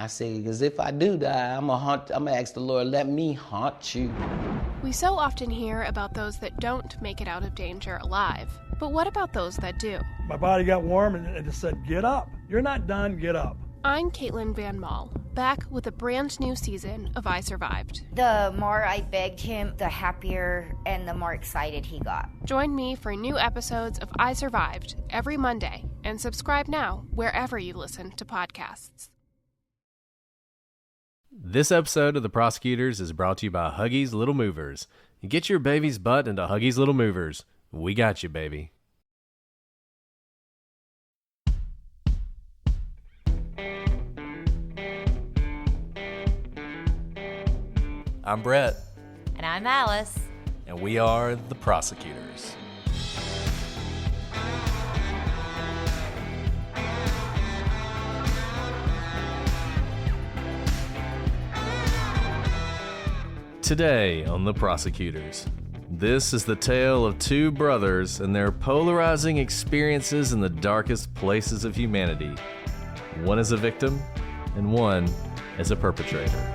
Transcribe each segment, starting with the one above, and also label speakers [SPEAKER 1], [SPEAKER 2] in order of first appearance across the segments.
[SPEAKER 1] I said, because if I do die, I'm gonna ask the Lord, let me haunt you.
[SPEAKER 2] We so often hear about those that don't make it out of danger alive. But what about those that do?
[SPEAKER 3] My body got warm and just said, get up. You're not done, get up.
[SPEAKER 2] I'm Caitlin Van Mall, back with a brand new season of I Survived.
[SPEAKER 4] The more I begged him, the happier and the more excited he got.
[SPEAKER 2] Join me for new episodes of I Survived every Monday, and subscribe now wherever you listen to podcasts.
[SPEAKER 5] This episode of The Prosecutors is brought to you by Huggies Little Movers. Get your baby's butt into Huggies Little Movers. We got you, baby. I'm Brett.
[SPEAKER 6] And I'm Alice.
[SPEAKER 5] And we are The Prosecutors. Today on The Prosecutors, this is the tale of two brothers and their polarizing experiences in the darkest places of humanity. One as a victim, and one as a perpetrator.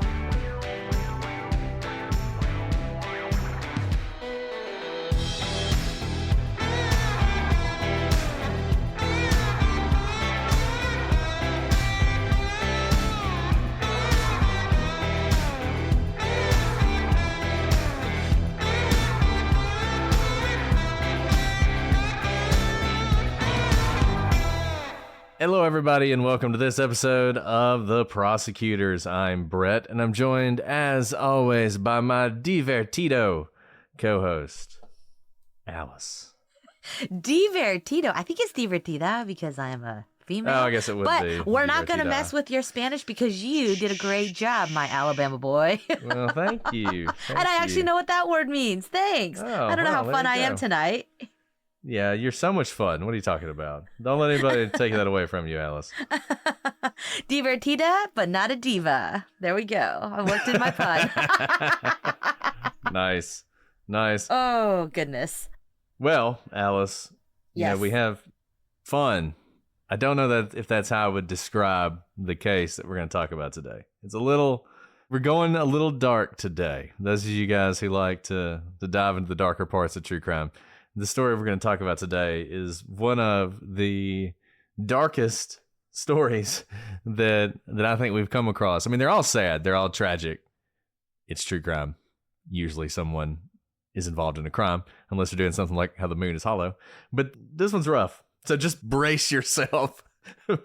[SPEAKER 5] Hello, everybody, and welcome to this episode of The Prosecutors. I'm Brett, and I'm joined, as always, by my divertido co-host, Alice.
[SPEAKER 6] Divertido. I think it's divertida because I'm a female.
[SPEAKER 5] Oh, I guess it would be.
[SPEAKER 6] But we're not going to mess with your Spanish because you did a great job, my Alabama boy.
[SPEAKER 5] Well, thank you.
[SPEAKER 6] And I actually know what that word means. Thanks.
[SPEAKER 5] Oh,
[SPEAKER 6] I don't know how fun I am tonight.
[SPEAKER 5] Yeah, you're so much fun. What are you talking about? Don't let anybody take that away from you, Alice.
[SPEAKER 6] Divertida, but not a diva. There we go. I worked in my pun.
[SPEAKER 5] Nice.
[SPEAKER 6] Oh, goodness.
[SPEAKER 5] Well, Alice,
[SPEAKER 6] yes.
[SPEAKER 5] We have fun. I don't know if that's how I would describe the case that we're going to talk about today. We're going a little dark today. Those of you guys who like to dive into the darker parts of true crime. The story we're going to talk about today is one of the darkest stories that I think we've come across. I mean, they're all sad. They're all tragic. It's true crime. Usually someone is involved in a crime, unless they're doing something like How the Moon is Hollow. But this one's rough. So just brace yourself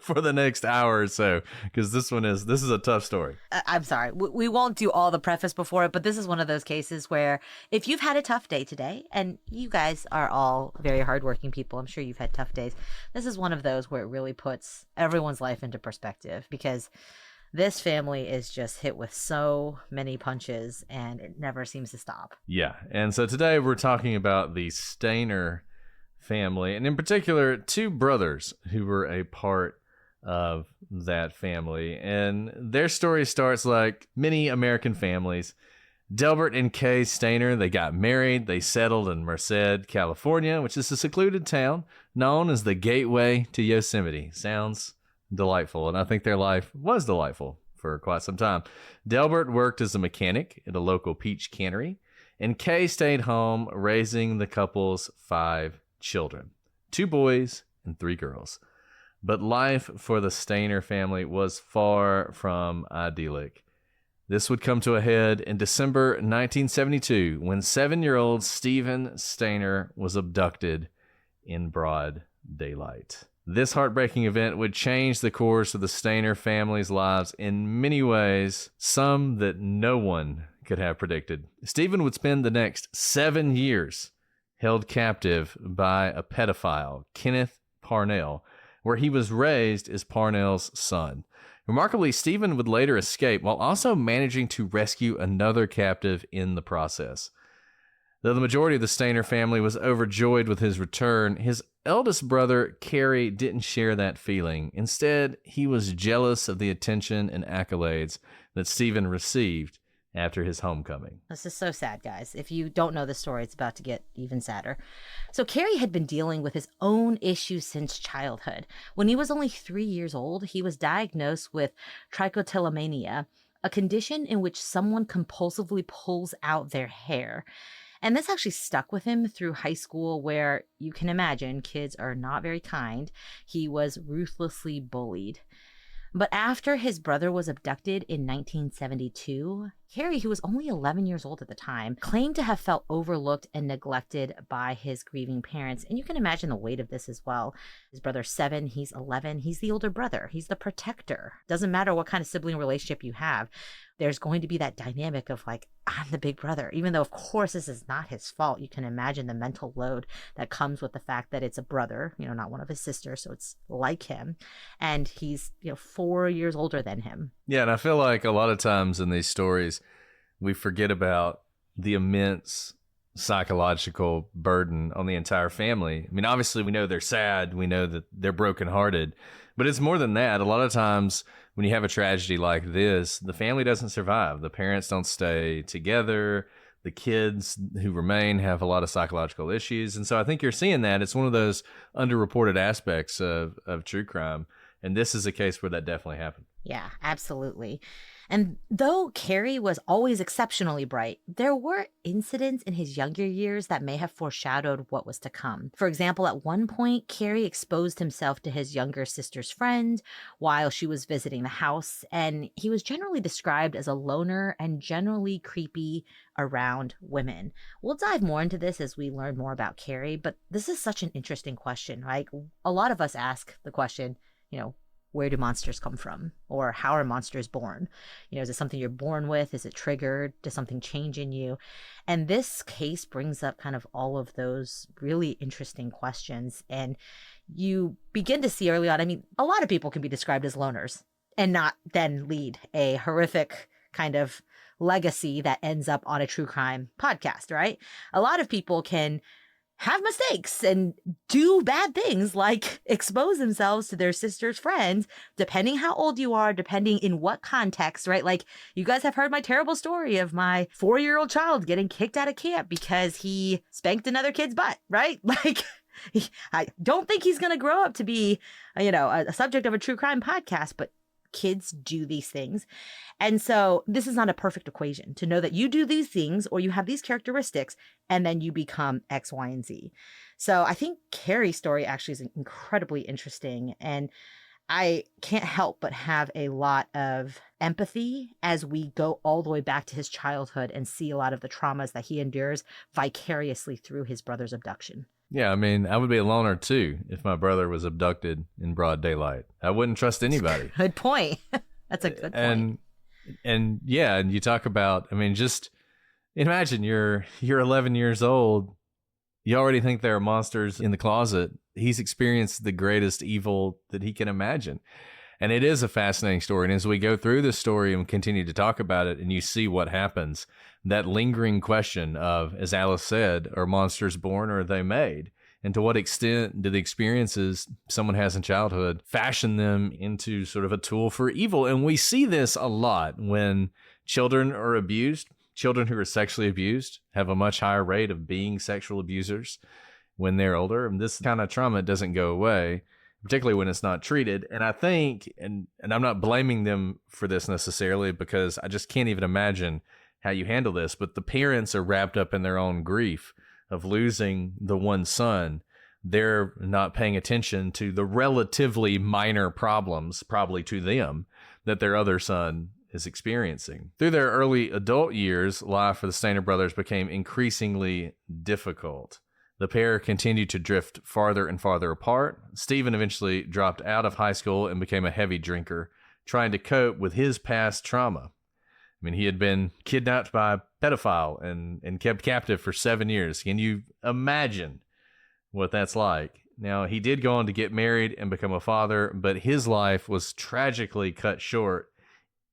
[SPEAKER 5] for the next hour or so, because this is a tough story.
[SPEAKER 6] I'm sorry. We won't do all the preface before it, but this is one of those cases where if you've had a tough day today, and you guys are all very hardworking people, I'm sure you've had tough days. This is one of those where it really puts everyone's life into perspective, because this family is just hit with so many punches and it never seems to stop.
[SPEAKER 5] Yeah. And so today we're talking about the Stayner family, and in particular, two brothers who were a part of that family. And their story starts like many American families. Delbert and Kay Stayner, they got married. They settled in Merced, California, which is a secluded town known as the gateway to Yosemite. Sounds delightful, and I think their life was delightful for quite some time. Delbert worked as a mechanic at a local peach cannery, and Kay stayed home raising the couple's 5 children, 2 boys and 3 girls. But life for the Stayner family was far from idyllic. This would come to a head in December 1972 when 7-year-old Stephen Stayner was abducted in broad daylight. This heartbreaking event would change the course of the Stayner family's lives in many ways, some that no one could have predicted. Stephen would spend the next 7 years held captive by a pedophile, Kenneth Parnell, where he was raised as Parnell's son. Remarkably, Stephen would later escape while also managing to rescue another captive in the process. Though the majority of the Stayner family was overjoyed with his return, his eldest brother, Cary, didn't share that feeling. Instead, he was jealous of the attention and accolades that Stephen received after his homecoming.
[SPEAKER 6] This is so sad, guys. If you don't know the story, it's about to get even sadder. So Cary had been dealing with his own issues since childhood. When he was only 3 years old, he was diagnosed with trichotillomania, a condition in which someone compulsively pulls out their hair. And this actually stuck with him through high school, where you can imagine kids are not very kind. He was ruthlessly bullied. But after his brother was abducted in 1972, Cary, who was only 11 years old at the time, claimed to have felt overlooked and neglected by his grieving parents. And you can imagine the weight of this as well. His brother's 7, he's 11, he's the older brother, he's the protector. Doesn't matter what kind of sibling relationship you have, there's going to be that dynamic of like, I'm the big brother, even though of course this is not his fault. You can imagine the mental load that comes with the fact that it's a brother, not one of his sisters, so it's like him, and he's 4 years older than him.
[SPEAKER 5] Yeah, and I feel like a lot of times in these stories we forget about the immense psychological burden on the entire family. I mean, obviously we know they're sad, we know that they're brokenhearted, but it's more than that. A lot of times when you have a tragedy like this, the family doesn't survive. The parents don't stay together. The kids who remain have a lot of psychological issues. And so I think you're seeing that. It's one of those underreported aspects of true crime. And this is a case where that definitely happened.
[SPEAKER 6] Yeah, absolutely. And though Cary was always exceptionally bright, there were incidents in his younger years that may have foreshadowed what was to come. For example, at one point, Cary exposed himself to his younger sister's friend while she was visiting the house, and he was generally described as a loner and generally creepy around women. We'll dive more into this as we learn more about Cary, but this is such an interesting question, right? A lot of us ask the question, where do monsters come from? Or how are monsters born? Is it something you're born with? Is it triggered? Does something change in you? And this case brings up kind of all of those really interesting questions. And you begin to see early on, a lot of people can be described as loners and not then lead a horrific kind of legacy that ends up on a true crime podcast, right? A lot of people can have mistakes and do bad things like expose themselves to their sister's friends, depending how old you are, depending in what context, right? Like, you guys have heard my terrible story of my 4-year-old child getting kicked out of camp because he spanked another kid's butt, right? Like, I don't think he's going to grow up to be, a subject of a true crime podcast, but kids do these things. And so this is not a perfect equation to know that you do these things or you have these characteristics and then you become X, Y, and Z. So I think Cary's story actually is incredibly interesting. And I can't help but have a lot of empathy as we go all the way back to his childhood and see a lot of the traumas that he endures vicariously through his brother's abduction.
[SPEAKER 5] Yeah, I would be a loner too if my brother was abducted in broad daylight. I wouldn't trust anybody.
[SPEAKER 6] Good point. That's a good point.
[SPEAKER 5] And yeah, and you talk about, just imagine you're 11 years old. You already think there are monsters in the closet. He's experienced the greatest evil that he can imagine. And it is a fascinating story. And as we go through this story and continue to talk about it and you see what happens, that lingering question of, as Alice said, are monsters born or are they made? And to what extent do the experiences someone has in childhood fashion them into sort of a tool for evil? And we see this a lot when children are abused. Children who are sexually abused have a much higher rate of being sexual abusers when they're older. And this kind of trauma doesn't go away, particularly when it's not treated. And I think, and I'm not blaming them for this necessarily because I just can't even imagine how you handle this, but the parents are wrapped up in their own grief of losing the one son. They're not paying attention to the relatively minor problems, probably to them, that their other son is experiencing. Through their early adult years, life for the Stayner brothers became increasingly difficult. The pair continued to drift farther and farther apart. Stephen eventually dropped out of high school and became a heavy drinker, trying to cope with his past trauma. He had been kidnapped by a pedophile and kept captive for 7 years. Can you imagine what that's like? Now, he did go on to get married and become a father, but his life was tragically cut short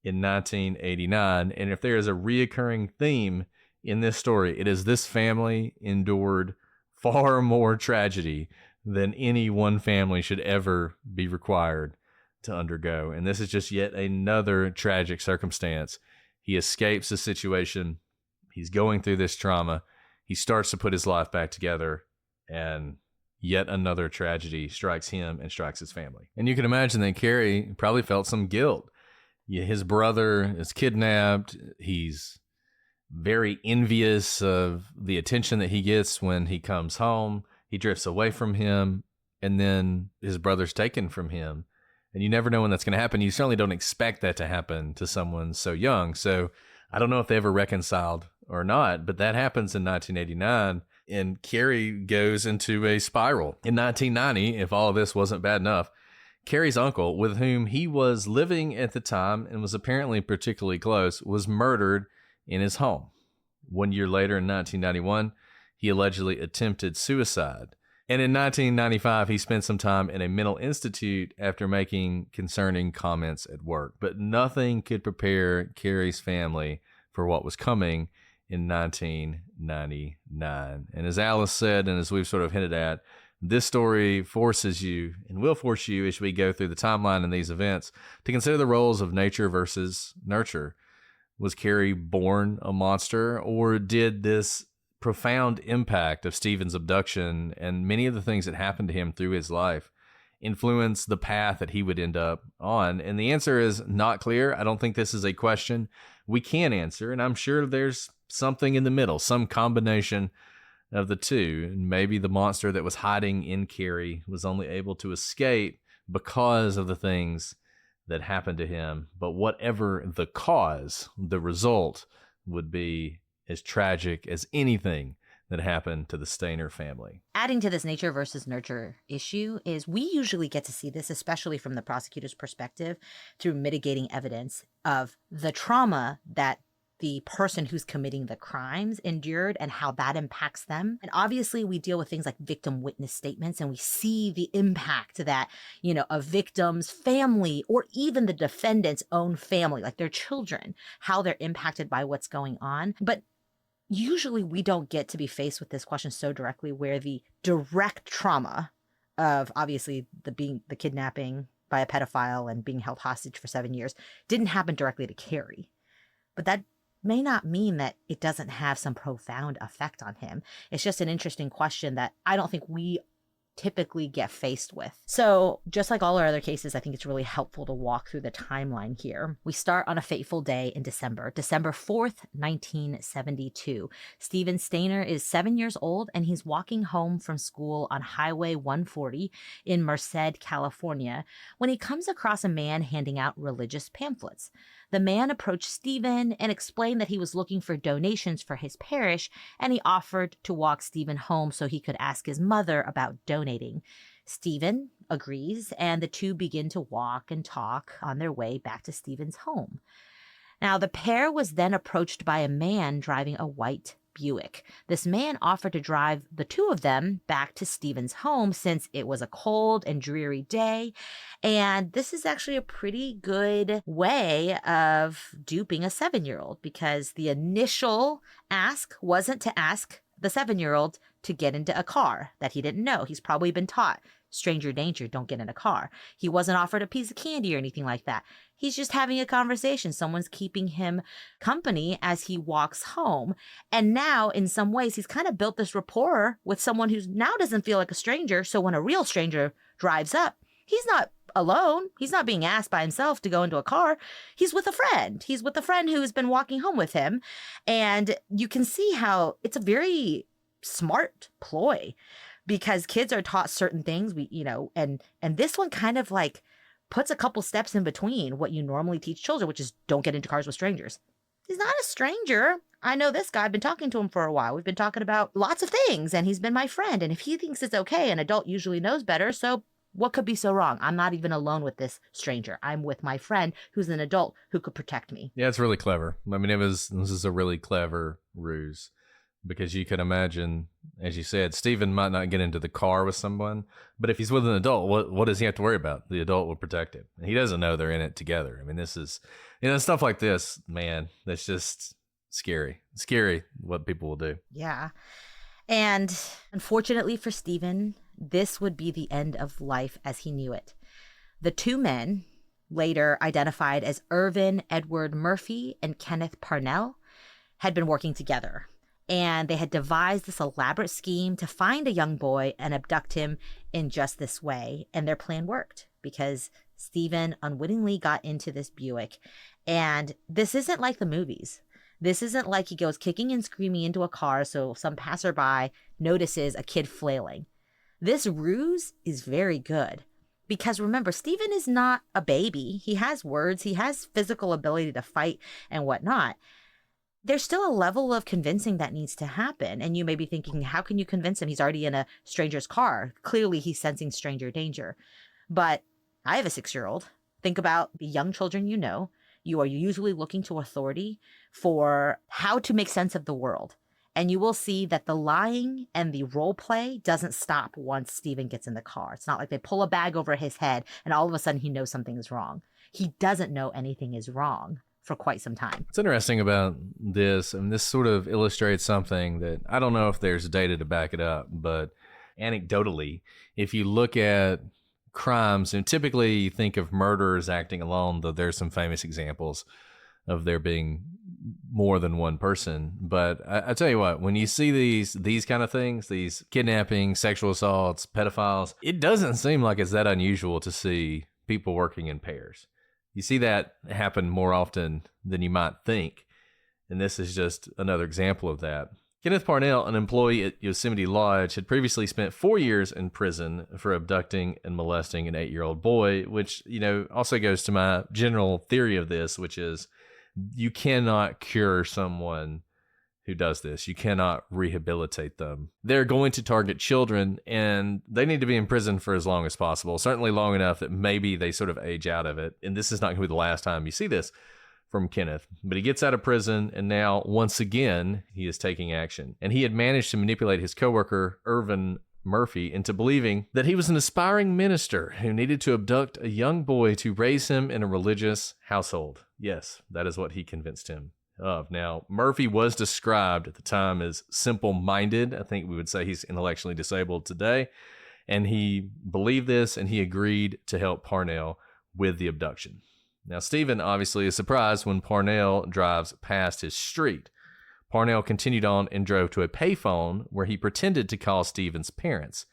[SPEAKER 5] in 1989. And if there is a reoccurring theme in this story, it is this family endured far more tragedy than any one family should ever be required to undergo. And this is just yet another tragic circumstance He escapes the situation. He's going through this trauma. He starts to put his life back together, and yet another tragedy strikes him and strikes his family. And you can imagine that Cary probably felt some guilt. His brother is kidnapped. He's very envious of the attention that he gets when he comes home. He drifts away from him, and then his brother's taken from him. And you never know when that's going to happen. You certainly don't expect that to happen to someone so young. So I don't know if they ever reconciled or not, but that happens in 1989, and Cary goes into a spiral. In 1990, if all of this wasn't bad enough, Cary's uncle, with whom he was living at the time and was apparently particularly close, was murdered in his home. 1 year later, in 1991, he allegedly attempted suicide. And in 1995, he spent some time in a mental institute after making concerning comments at work. But nothing could prepare Cary's family for what was coming in 1999. And as Alice said, and as we've sort of hinted at, this story forces you and will force you as we go through the timeline in these events to consider the roles of nature versus nurture. Was Cary born a monster, or did this profound impact of Stephen's abduction and many of the things that happened to him through his life influence the path that he would end up on? And the answer is not clear. I don't think this is a question we can answer, and I'm sure there's something in the middle, some combination of the two. And maybe the monster that was hiding in Cary was only able to escape because of the things that happened to him. But whatever the cause, the result would be as tragic as anything that happened to the Stayner family.
[SPEAKER 6] Adding to this nature versus nurture issue is we usually get to see this, especially from the prosecutor's perspective, through mitigating evidence of the trauma that the person who's committing the crimes endured and how that impacts them. And obviously we deal with things like victim witness statements, and we see the impact that, a victim's family or even the defendant's own family, like their children, how they're impacted by what's going on. But usually we don't get to be faced with this question so directly, where the direct trauma of obviously the kidnapping by a pedophile and being held hostage for 7 years didn't happen directly to Cary. But that may not mean that it doesn't have some profound effect on him. It's just an interesting question that I don't think we typically get faced with. So just like all our other cases, I think it's really helpful to walk through the timeline here. We start on a fateful day in December 4th, 1972. Stephen Stayner is 7 years old, and he's walking home from school on Highway 140 in Merced, California, when he comes across a man handing out religious pamphlets. The man approached Stephen and explained that he was looking for donations for his parish, and he offered to walk Stephen home so he could ask his mother about donating. Stephen agrees, and the two begin to walk and talk on their way back to Stephen's home. Now, the pair was then approached by a man driving a white Buick. This man offered to drive the two of them back to Stephen's home since it was a cold and dreary day. And this is actually a pretty good way of duping a 7-year-old, because the initial ask wasn't to ask the 7-year-old to get into a car that he didn't know. He's probably been taught, stranger danger, don't get in a car. He wasn't offered a piece of candy or anything like that. He's just having a conversation. Someone's keeping him company as he walks home. And now, in some ways, he's kind of built this rapport with someone who now doesn't feel like a stranger. So when a real stranger drives up, he's not alone. He's not being asked by himself to go into a car. He's with a friend. He's with a friend who's been walking home with him. And you can see how it's a very smart ploy, because kids are taught certain things, and this one kind of like puts a couple steps in between what you normally teach children, which is don't get into cars with strangers. He's not a stranger. I know this guy. I've been talking to him for a while. We've been talking about lots of things, and he's been my friend. And if he thinks it's okay, an adult usually knows better. So what could be so wrong? I'm not even alone with this stranger. I'm with my friend who's an adult who could protect me.
[SPEAKER 5] Yeah, it's really clever. I mean, this is a really clever ruse, because you can imagine, as you said, Stephen might not get into the car with someone, but if he's with an adult, what does he have to worry about? The adult will protect him. He doesn't know they're in it together. I mean, this is, stuff like this, man, that's just scary. It's scary what people will do.
[SPEAKER 6] Yeah. And unfortunately for Stephen, this would be the end of life as he knew it. The two men later identified as Irvin Edward Murphy and Kenneth Parnell, had been working together. And they had devised this elaborate scheme to find a young boy and abduct him in just this way. And their plan worked because Stephen unwittingly got into this Buick. And this isn't like the movies. This isn't like he goes kicking and screaming into a car so some passerby notices a kid flailing. This ruse is very good. Because remember, Stephen is not a baby. He has words. He has physical ability to fight and whatnot. There's still a level of convincing that needs to happen. And you may be thinking, how can you convince him? He's already in a stranger's car. Clearly, he's sensing stranger danger. But I have a 6-year-old. Think about the young children you know. You are usually looking to authority for how to make sense of the world. And you will see that the lying and the role play doesn't stop once Stephen gets in the car. It's not like they pull a bag over his head and all of a sudden he knows something is wrong. He doesn't know anything is wrong for quite some time.
[SPEAKER 5] What's interesting about this, and this sort of illustrates something that I don't know if there's data to back it up, but anecdotally, if you look at crimes, and typically you think of murderers acting alone, though there's some famous examples of there being more than one person. But I tell you what, when you see these kind of things, these kidnapping, sexual assaults, pedophiles, it doesn't seem like it's that unusual to see people working in pairs. You see that happen more often than you might think. And this is just another example of that. Kenneth Parnell, an employee at Yosemite Lodge, had previously spent 4 years in prison for abducting and molesting an 8-year-old boy, which, also goes to my general theory of this, which is you cannot cure someone who does this. You cannot rehabilitate them. They're going to target children, and they need to be in prison for as long as possible, certainly long enough that maybe they sort of age out of it. And this is not going to be the last time you see this from Kenneth. But he gets out of prison, and now, once again, he is taking action. And he had managed to manipulate his coworker, Irvin Murphy, into believing that he was an aspiring minister who needed to abduct a young boy to raise him in a religious household. Yes, that is what he convinced him of. Now, Murphy was described at the time as simple-minded. I think we would say he's intellectually disabled today. And he believed this, and he agreed to help Parnell with the abduction. Now, Stephen obviously is surprised when Parnell drives past his street. Parnell continued on and drove to a payphone where he pretended to call Stephen's parents.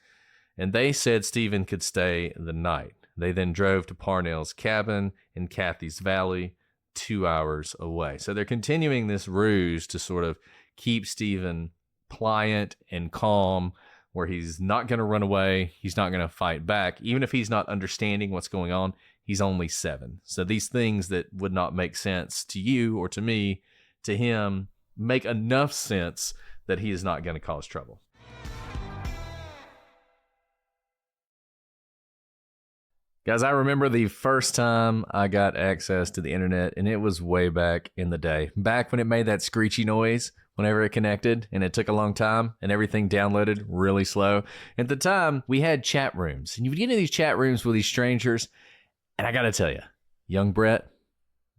[SPEAKER 5] And they said Stephen could stay the night. They then drove to Parnell's cabin in Cathy's Valley, 2 hours away. So they're continuing this ruse to sort of keep Stephen pliant and calm, where he's not going to run away. He's not going to fight back. Even if he's not understanding what's going on, he's only 7. So these things that would not make sense to you or to me, to him, make enough sense that he is not going to cause trouble. Guys, I remember the first time I got access to the internet, and it was way back in the day. Back when it made that screechy noise whenever it connected, and it took a long time, and everything downloaded really slow. At the time, we had chat rooms, and you would get into these chat rooms with these strangers, and I gotta tell you, young Brett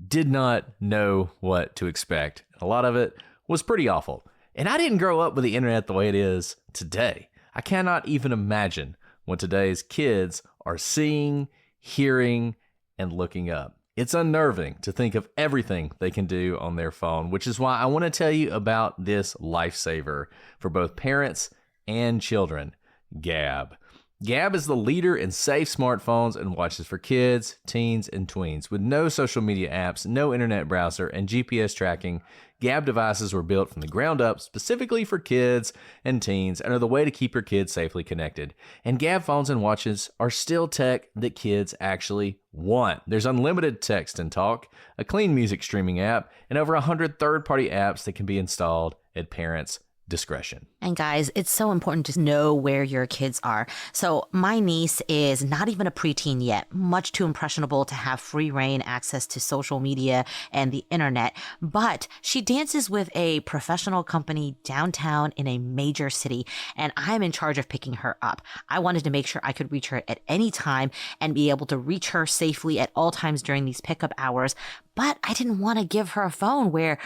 [SPEAKER 5] did not know what to expect. A lot of it was pretty awful. And I didn't grow up with the internet the way it is today. I cannot even imagine what today's kids are seeing, hearing, and looking up. It's unnerving to think of everything they can do on their phone, which is why I want to tell you about this lifesaver for both parents and children, Gab. Gab is the leader in safe smartphones and watches for kids, teens, and tweens. With no social media apps, no internet browser, and GPS tracking, Gab devices were built from the ground up specifically for kids and teens and are the way to keep your kids safely connected. And Gab phones and watches are still tech that kids actually want. There's unlimited text and talk, a clean music streaming app, and over 100 third-party apps that can be installed at parents' discretion.
[SPEAKER 6] And guys, it's so important to know where your kids are. So my niece is not even a preteen yet, much too impressionable to have free reign access to social media and the internet. But she dances with a professional company downtown in a major city, and I'm in charge of picking her up. I wanted to make sure I could reach her at any time and be able to reach her safely at all times during these pickup hours. But I didn't want to give her a phone where,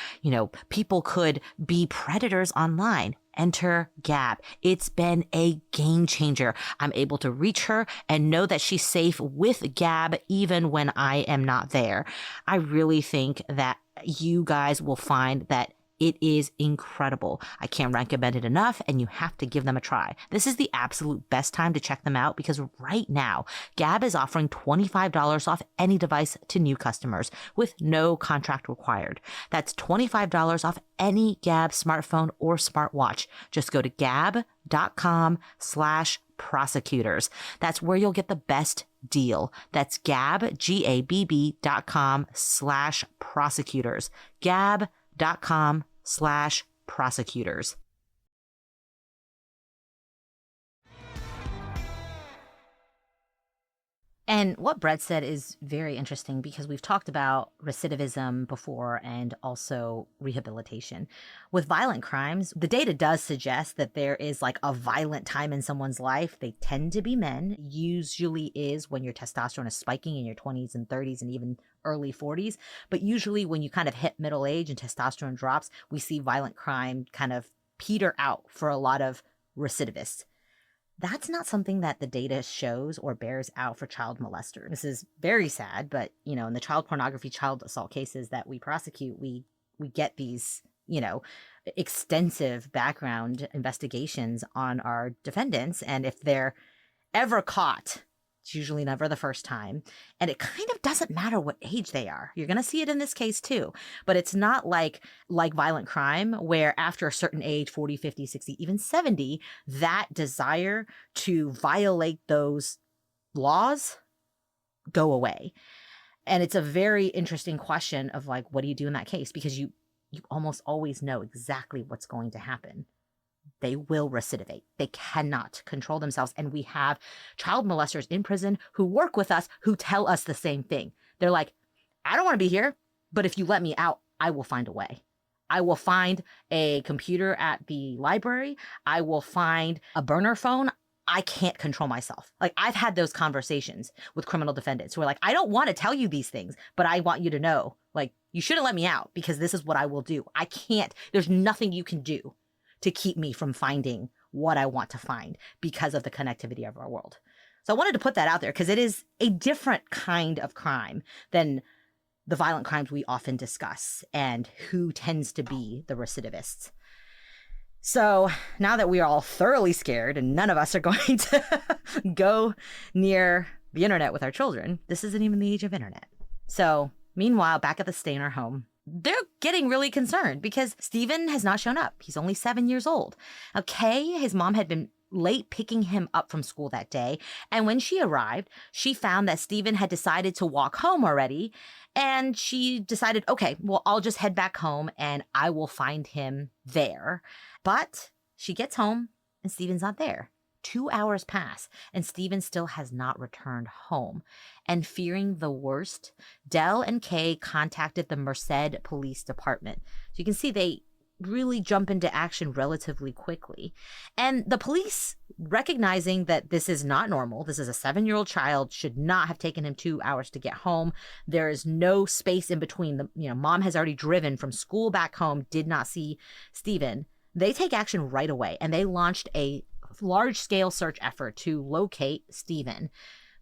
[SPEAKER 6] people could be predators online. enter Gab. It's been a game changer. I'm able to reach her and know that she's safe with Gab even when I am not there. I really think that you guys will find that it is incredible. I can't recommend it enough, and you have to give them a try. This is the absolute best time to check them out because right now, Gab is offering $25 off any device to new customers with no contract required. That's $25 off any Gab smartphone or smartwatch. Just go to gab.com/prosecutors. That's where you'll get the best deal. That's gab.com/prosecutors. gab.com/prosecutors. And what Brett said is very interesting because we've talked about recidivism before and also rehabilitation. With violent crimes, the data does suggest that there is like a violent time in someone's life. They tend to be men, usually is when your testosterone is spiking in your 20s and 30s and even early 40s. But usually when you kind of hit middle age and testosterone drops, we see violent crime kind of peter out for a lot of recidivists. That's not something that the data shows or bears out for child molesters. This is very sad, but, you know, in the child pornography, child assault cases that we prosecute, we get these, you know, extensive background investigations on our defendants. And if they're ever caught, it's usually never the first time. And it kind of doesn't matter what age they are. You're going to see it in this case too. But it's not like violent crime where after a certain age, 40, 50, 60, even 70, that desire to violate those laws go away. And it's a very interesting question of like, what do you do in that case? Because you almost always know exactly what's going to happen. They will recidivate. They cannot control themselves. And we have child molesters in prison who work with us who tell us the same thing. They're like, I don't want to be here, but if you let me out, I will find a way. I will find a computer at the library. I will find a burner phone. I can't control myself. Like, I've had those conversations with criminal defendants who are like, I don't want to tell you these things, but I want you to know, like, you shouldn't let me out because this is what I will do. I can't, there's nothing you can do to keep me from finding what I want to find because of the connectivity of our world. So I wanted to put that out there because it is a different kind of crime than the violent crimes we often discuss and who tends to be the recidivists. So now that we are all thoroughly scared and none of us are going to go near the internet with our children, this isn't even the age of internet. So meanwhile, back at the Stayner home, they're getting really concerned because Stephen has not shown up. He's only 7 years old. Now, Kay, his mom, had been late picking him up from school that day. And when she arrived, she found that Stephen had decided to walk home already. And she decided, okay, well, I'll just head back home and I will find him there. But she gets home and Stephen's not there. 2 hours pass and Stephen still has not returned home. And fearing the worst, Dell and Kay contacted the Merced Police Department. So you can see they really jump into action relatively quickly. And the police, recognizing that this is not normal, this is a 7-year-old child, should not have taken him 2 hours to get home. There is no space in between. Mom has already driven from school back home, did not see Stephen. They take action right away and they launched a large-scale search effort to locate Stephen.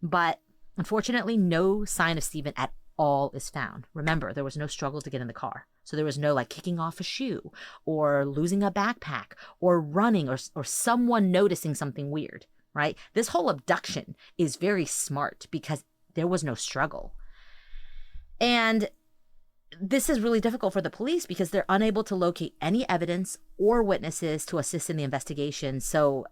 [SPEAKER 6] But unfortunately, no sign of Stephen at all is found. Remember, there was no struggle to get in the car. So there was no like kicking off a shoe or losing a backpack or running or someone noticing something weird, right? This whole abduction is very smart because there was no struggle. And this is really difficult for the police because they're unable to locate any evidence or witnesses to assist in the investigation. So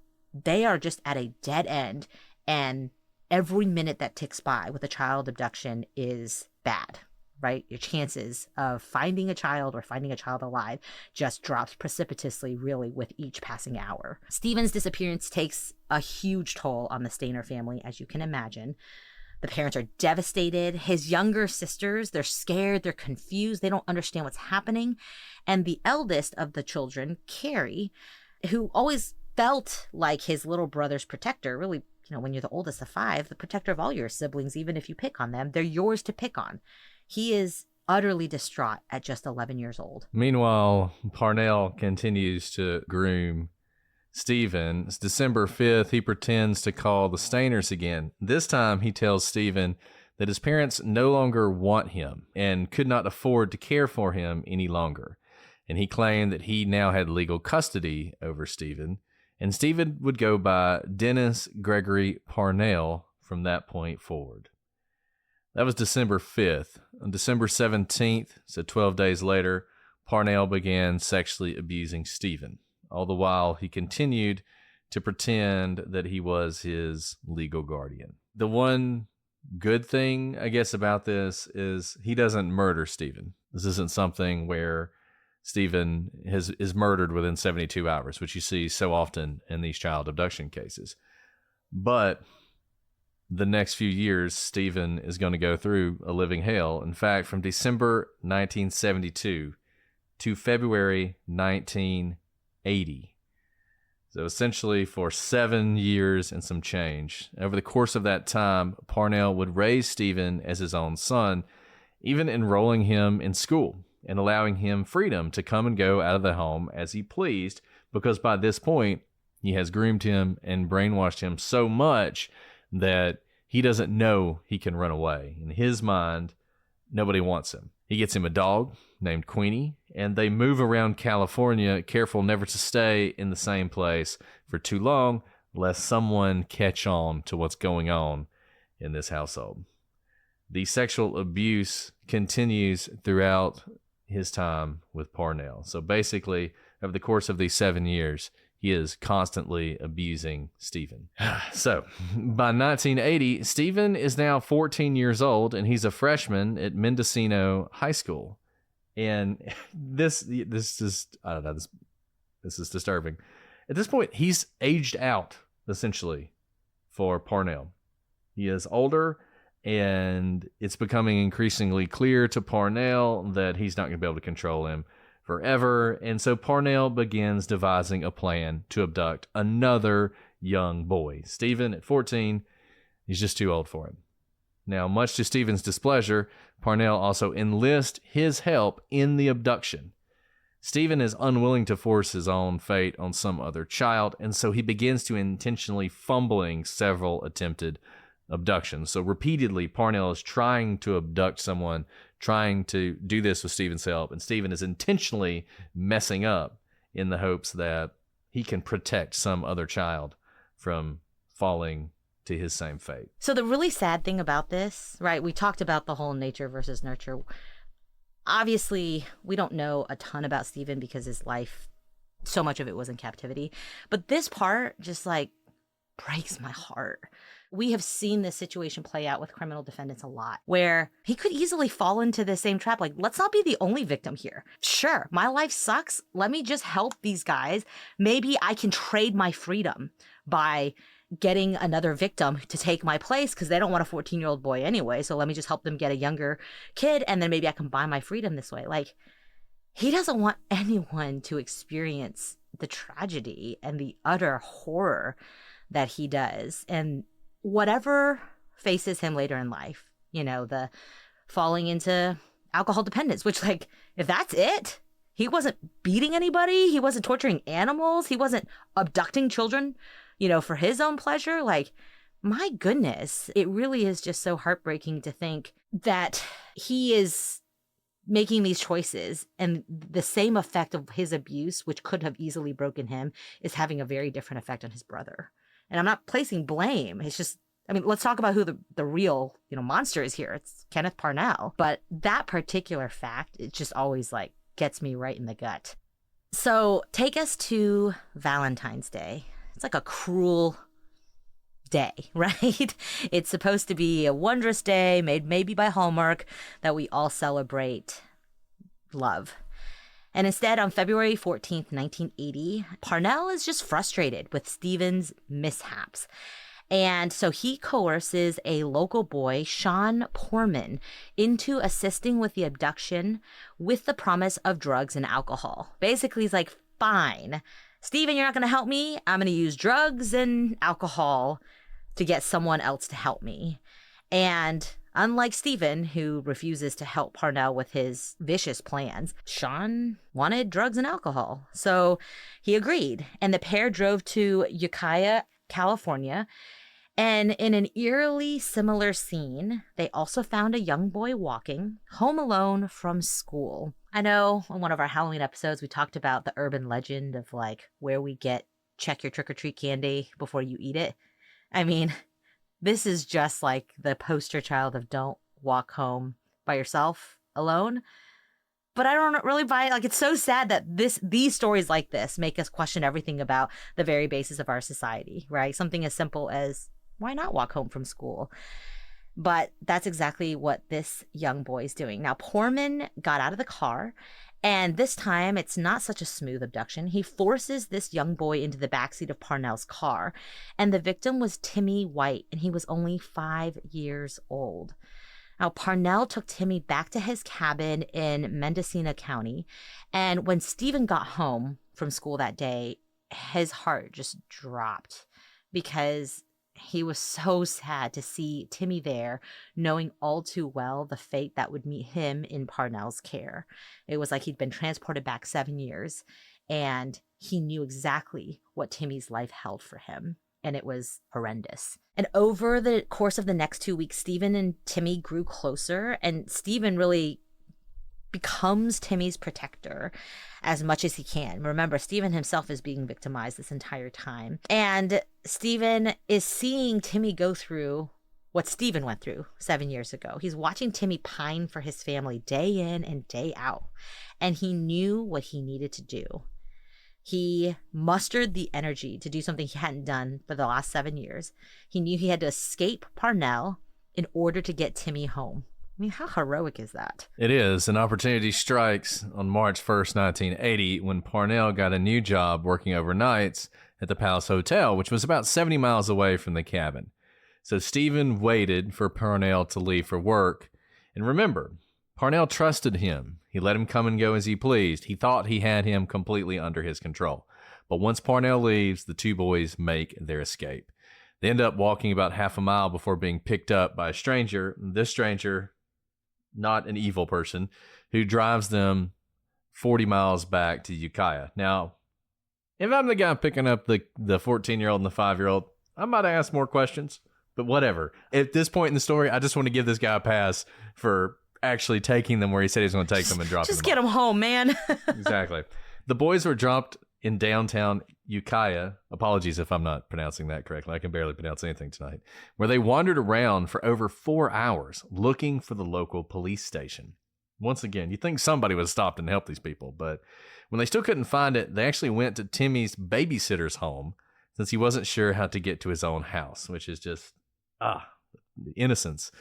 [SPEAKER 6] they are just at a dead end, and every minute that ticks by with a child abduction is bad, right? Your chances of finding a child or finding a child alive just drops precipitously, really, with each passing hour. Stephen's disappearance takes a huge toll on the Stayner family, as you can imagine. The parents are devastated. His younger sisters, they're scared, they're confused, they don't understand what's happening. And the eldest of the children, Cary, who always felt like his little brother's protector, really, when you're the oldest of 5, the protector of all your siblings, even if you pick on them, they're yours to pick on. He is utterly distraught at just 11 years old.
[SPEAKER 5] Meanwhile, Parnell continues to groom Stephen. It's December 5th. He pretends to call the Stayners again. This time he tells Stephen that his parents no longer want him and could not afford to care for him any longer. And he claimed that he now had legal custody over Stephen, and Stephen would go by Dennis Gregory Parnell from that point forward. That was December 5th. On December 17th, so 12 days later, Parnell began sexually abusing Stephen. All the while, he continued to pretend that he was his legal guardian. The one good thing, I guess, about this is he doesn't murder Stephen. This isn't something where Stephen is murdered within 72 hours, which you see so often in these child abduction cases. But the next few years, Stephen is going to go through a living hell. In fact, from December 1972 to February 1980. So essentially for 7 years and some change. Over the course of that time, Parnell would raise Stephen as his own son, even enrolling him in school and allowing him freedom to come and go out of the home as he pleased, because by this point, he has groomed him and brainwashed him so much that he doesn't know he can run away. In his mind, nobody wants him. He gets him a dog named Queenie, and they move around California, careful never to stay in the same place for too long, lest someone catch on to what's going on in this household. The sexual abuse continues throughout his time with Parnell. So basically, over the course of these 7 years, he is constantly abusing Stephen. So, by 1980, Stephen is now 14 years old, and he's a freshman at Mendocino High School. And this is, I don't know, this is disturbing. At this point, he's aged out, essentially, for Parnell. He is older, and it's becoming increasingly clear to Parnell that he's not going to be able to control him forever. And so Parnell begins devising a plan to abduct another young boy. Stephen, at 14, he's just too old for him. Now, much to Stephen's displeasure, Parnell also enlists his help in the abduction. Stephen is unwilling to force his own fate on some other child, and so he begins to intentionally fumbling several attempted abductions. So repeatedly, Parnell is trying to abduct someone, trying to do this with Stephen's help, and Stephen is intentionally messing up in the hopes that he can protect some other child from falling to his same fate.
[SPEAKER 6] So the really sad thing about this, right, we talked about the whole nature versus nurture. Obviously, we don't know a ton about Stephen because his life, so much of it was in captivity. But this part just like breaks my heart. We have seen this situation play out with criminal defendants a lot, where he could easily fall into the same trap. Like, let's not be the only victim here. Sure, my life sucks. Let me just help these guys. Maybe I can trade my freedom by getting another victim to take my place because they don't want a 14-year-old boy anyway. So let me just help them get a younger kid, and then maybe I can buy my freedom this way. Like, he doesn't want anyone to experience the tragedy and the utter horror that he does. And whatever faces him later in life, you know, the falling into alcohol dependence, which, like, if that's it, he wasn't beating anybody, he wasn't torturing animals, he wasn't abducting children, you know, for his own pleasure. Like, my goodness, it really is just so heartbreaking to think that he is making these choices and the same effect of his abuse, which could have easily broken him, is having a very different effect on his brother. And I'm not placing blame. It's just, I mean, let's talk about who the real, you know, monster is here. It's Kenneth Parnell. But that particular fact, it just always like gets me right in the gut. So take us to Valentine's Day. It's like a cruel day, right? It's supposed to be a wondrous day made maybe by Hallmark that we all celebrate love. And instead, on February 14th, 1980, Parnell is just frustrated with Stephen's mishaps. And so he coerces a local boy, Sean Poorman, into assisting with the abduction with the promise of drugs and alcohol. Basically, he's like, fine, Stephen, you're not going to help me. I'm going to use drugs and alcohol to get someone else to help me. And Unlike Stephen, who refuses to help Parnell with his vicious plans, Sean wanted drugs and alcohol. So he agreed, and the pair drove to Ukiah, California. And in an eerily similar scene, they also found a young boy walking home alone from school. I know in one of our Halloween episodes, we talked about the urban legend of like where we get check your trick-or-treat candy before you eat it. I mean, this is just like the poster child of don't walk home by yourself alone. But I don't really buy it. Like, it's so sad that these stories like this make us question everything about the very basis of our society, right? Something as simple as, why not walk home from school? But that's exactly what this young boy is doing. Now, Poorman got out of the car, and this time it's not such a smooth abduction. He forces this young boy into the backseat of Parnell's car, and the victim was Timmy White, and he was only 5 years old. Now, Parnell took Timmy back to his cabin in Mendocino County, and when Stephen got home from school that day, his heart just dropped because he was so sad to see Timmy there, knowing all too well the fate that would meet him in Parnell's care. It was like he'd been transported back 7 years, and he knew exactly what Timmy's life held for him, and it was horrendous. And over the course of the next 2 weeks, Stephen and Timmy grew closer, and Stephen really becomes Timmy's protector as much as he can. Remember, Stephen himself is being victimized this entire time. And Stephen is seeing Timmy go through what Stephen went through 7 years ago. He's watching Timmy pine for his family day in and day out. And he knew what he needed to do. He mustered the energy to do something he hadn't done for the last 7 years. He knew he had to escape Parnell in order to get Timmy home. I mean, how heroic is that?
[SPEAKER 5] It is. An opportunity strikes on March 1st, 1980, when Parnell got a new job working overnights at the Palace Hotel, which was about 70 miles away from the cabin. So Stephen waited for Parnell to leave for work. And remember, Parnell trusted him. He let him come and go as he pleased. He thought he had him completely under his control. But once Parnell leaves, the two boys make their escape. They end up walking about half a mile before being picked up by a stranger. This stranger, not an evil person, who drives them 40 miles back to Ukiah. Now, if I'm the guy picking up the 14-year-old and the 5-year-old, I might ask more questions, but whatever. At this point in the story, I just want to give this guy a pass for actually taking them where he said he was going to take them and dropping them.
[SPEAKER 6] Just get them home, man.
[SPEAKER 5] Exactly. The boys were dropped in downtown Ukiah. Apologies if I'm not pronouncing that correctly. I can barely pronounce anything tonight. Where they wandered around for over 4 hours looking for the local police station. Once again, you'd think somebody would have stopped and helped these people, but when they still couldn't find it, they actually went to Timmy's babysitter's home since he wasn't sure how to get to his own house, which is just, the innocence.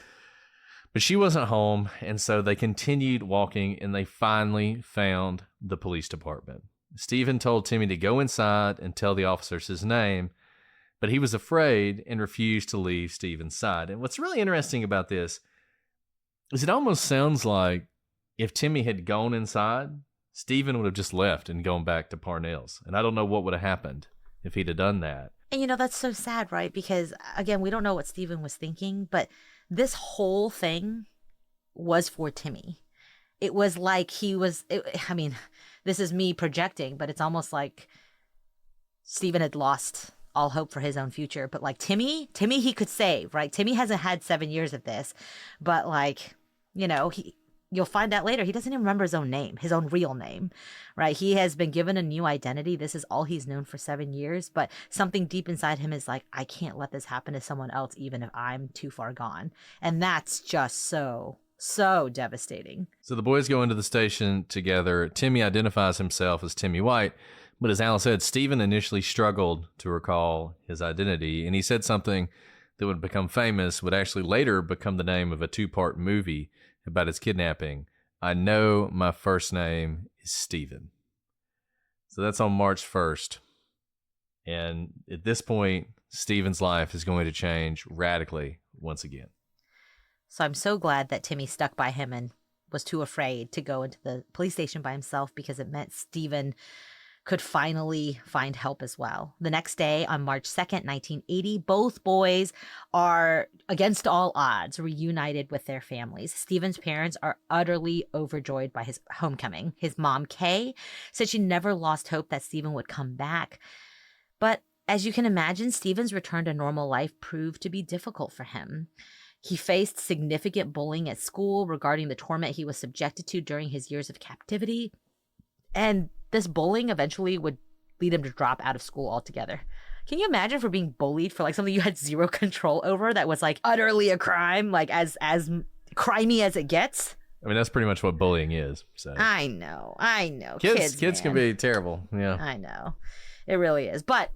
[SPEAKER 5] But she wasn't home, and so they continued walking, and they finally found the police department. Stephen told Timmy to go inside and tell the officers his name, but he was afraid and refused to leave Stephen's side. And what's really interesting about this is it almost sounds like if Timmy had gone inside, Stephen would have just left and gone back to Parnell's. And I don't know what would have happened if he'd have done that.
[SPEAKER 6] And you know, that's so sad, right? Because again, we don't know what Stephen was thinking, but this whole thing was for Timmy. It was like this is me projecting, but it's almost like Stephen had lost all hope for his own future. But like Timmy he could save, right? Timmy hasn't had 7 years of this, but like, you know, you'll find out later, he doesn't even remember his own name, his own real name, right? He has been given a new identity. This is all he's known for 7 years, but something deep inside him is like, I can't let this happen to someone else, even if I'm too far gone. And that's just so devastating.
[SPEAKER 5] So the boys go into the station together. Timmy identifies himself as Timmy White, but as Alice said, Stephen initially struggled to recall his identity, and he said something that would become famous, would actually later become the name of a 2-part movie about his kidnapping. I know my first name is Stephen. So that's on March 1st. And at this point, Stephen's life is going to change radically once again.
[SPEAKER 6] So I'm so glad that Timmy stuck by him and was too afraid to go into the police station by himself, because it meant Stephen could finally find help as well. The next day, on March 2nd, 1980, both boys are, against all odds, reunited with their families. Stephen's parents are utterly overjoyed by his homecoming. His mom, Kay, said she never lost hope that Stephen would come back. But as you can imagine, Stephen's return to normal life proved to be difficult for him. He faced significant bullying at school regarding the torment he was subjected to during his years of captivity. And this bullying eventually would lead him to drop out of school altogether. Can you imagine for being bullied for like something you had zero control over that was like utterly a crime, like as crimey as it gets?
[SPEAKER 5] I mean, that's pretty much what bullying is. So
[SPEAKER 6] I know.
[SPEAKER 5] Kids can be terrible. Yeah.
[SPEAKER 6] I know. It really is. But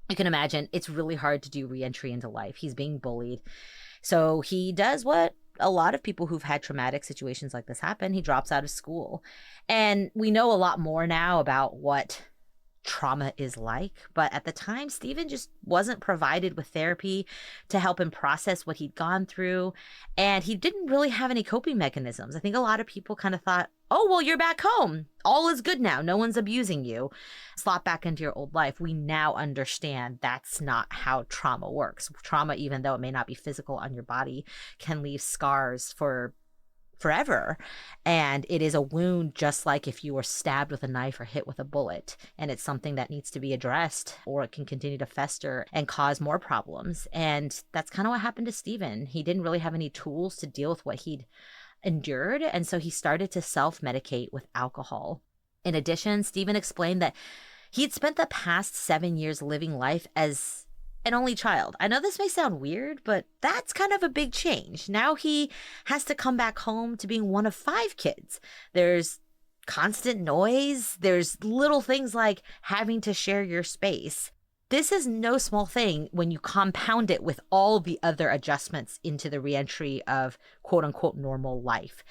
[SPEAKER 6] you can imagine it's really hard to do reentry into life. He's being bullied. So he does what a lot of people who've had traumatic situations like this happen. He drops out of school. And we know a lot more now about what trauma is like. But at the time, Stephen just wasn't provided with therapy to help him process what he'd gone through. And he didn't really have any coping mechanisms. I think a lot of people kind of thought, oh, well, you're back home. All is good now. No one's abusing you. Slot back into your old life. We now understand that's not how trauma works. Trauma, even though it may not be physical on your body, can leave scars for forever. And it is a wound just like if you were stabbed with a knife or hit with a bullet. And it's something that needs to be addressed, or it can continue to fester and cause more problems. And that's kind of what happened to Stephen. He didn't really have any tools to deal with what he'd endured, and so he started to self-medicate with alcohol. In addition, Stephen explained that he'd spent the past 7 years living life as an only child. I know this may sound weird, but that's kind of a big change. Now he has to come back home to being one of 5 kids. There's constant noise. There's little things like having to share your space. This is no small thing when you compound it with all the other adjustments into the reentry of quote unquote normal life.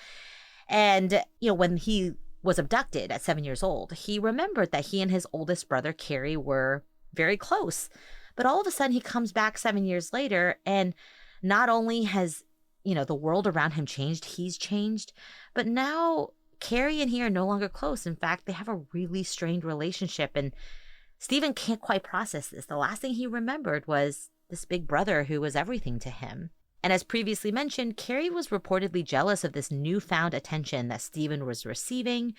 [SPEAKER 6] And, when he was abducted at 7 years old, he remembered that he and his oldest brother, Cary, were very close. But all of a sudden he comes back 7 years later, and not only has, the world around him changed, he's changed, but now Cary and he are no longer close. In fact, they have a really strained relationship, and Stephen can't quite process this. The last thing he remembered was this big brother who was everything to him. And as previously mentioned, Cary was reportedly jealous of this newfound attention that Stephen was receiving,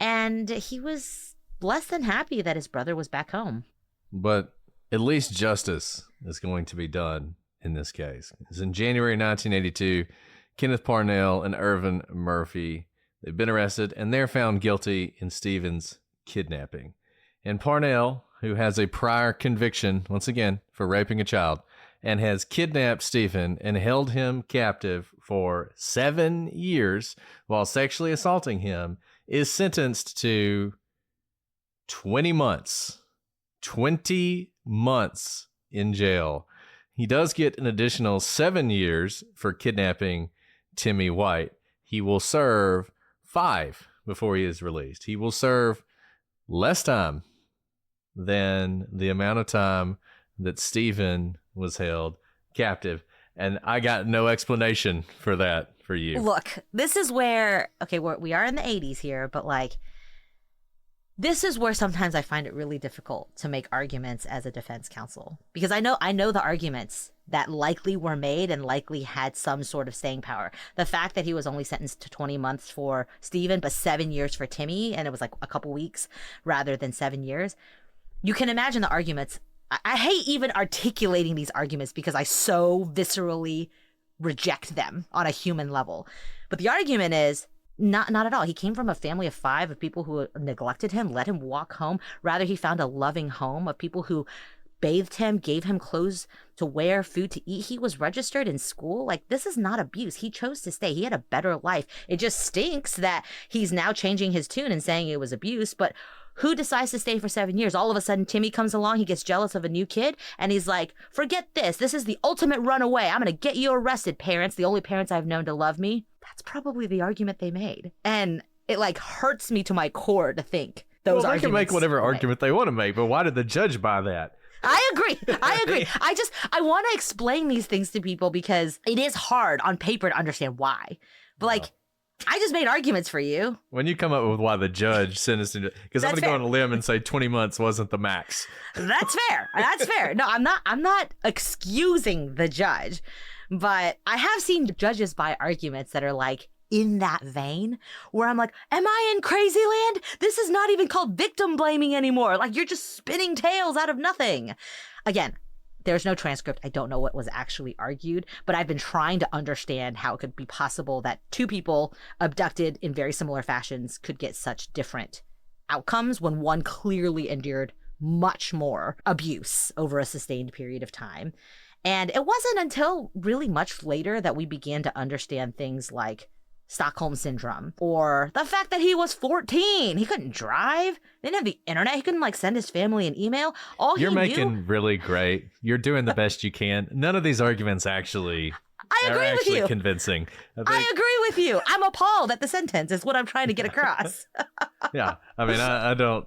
[SPEAKER 6] and he was less than happy that his brother was back home.
[SPEAKER 5] But at least justice is going to be done in this case. It's in January 1982, Kenneth Parnell and Irvin Murphy, they've been arrested, and they're found guilty in Stephen's kidnapping. And Parnell, who has a prior conviction, once again, for raping a child, and has kidnapped Stephen and held him captive for 7 years while sexually assaulting him, is sentenced to 20 months. 20 months in jail. He does get an additional 7 years for kidnapping Timmy White. He will serve 5 before he is released. He will serve less time than the amount of time that Stephen was held captive. And I got no explanation for that for you.
[SPEAKER 6] Look, this is where, okay, we are in the 80s here, but this is where sometimes I find it really difficult to make arguments as a defense counsel, because I know the arguments that likely were made and likely had some sort of staying power. The fact that he was only sentenced to 20 months for Stephen, but 7 years for Timmy, and it was like a couple weeks rather than 7 years. You can imagine the arguments. I hate even articulating these arguments because I so viscerally reject them on a human level. But the argument is, not at all. He came from a family of 5 of people who neglected him, let him walk home. Rather, he found a loving home of people who bathed him, gave him clothes to wear, food to eat. He was registered in school. This is not abuse. He chose to stay. He had a better life. It just stinks that he's now changing his tune and saying it was abuse. But who decides to stay for 7 years? All of a sudden, Timmy comes along. He gets jealous of a new kid. And he's like, forget this. This is the ultimate runaway. I'm going to get you arrested, parents. The only parents I've known to love me. That's probably the argument they made. And it hurts me to my core to think those arguments.
[SPEAKER 5] They can make whatever argument they want to make, but why did the judge buy that?
[SPEAKER 6] I agree. I want to explain these things to people because it is hard on paper to understand why. But I just made arguments for you.
[SPEAKER 5] When you come up with why the judge sentenced him, because I'm going to go on a limb and say 20 months wasn't the max.
[SPEAKER 6] That's fair. That's fair. No, I'm not excusing the judge, but I have seen judges buy arguments that are like in that vein where I'm like, am I in crazy land? This is not even called victim blaming anymore. Like, you're just spinning tales out of nothing. Again, there's no transcript. I don't know what was actually argued, but I've been trying to understand how it could be possible that two people abducted in very similar fashions could get such different outcomes when one clearly endured much more abuse over a sustained period of time. And it wasn't until really much later that we began to understand things like Stockholm Syndrome, or the fact that he was 14. He couldn't drive. They didn't have the internet. He couldn't send his family an email.
[SPEAKER 5] You're making really great. You're doing the best you can. None of these arguments actually
[SPEAKER 6] are actually
[SPEAKER 5] convincing.
[SPEAKER 6] I agree with you. I'm appalled at the sentence is what I'm trying to get across.
[SPEAKER 5] Yeah. I mean, I don't.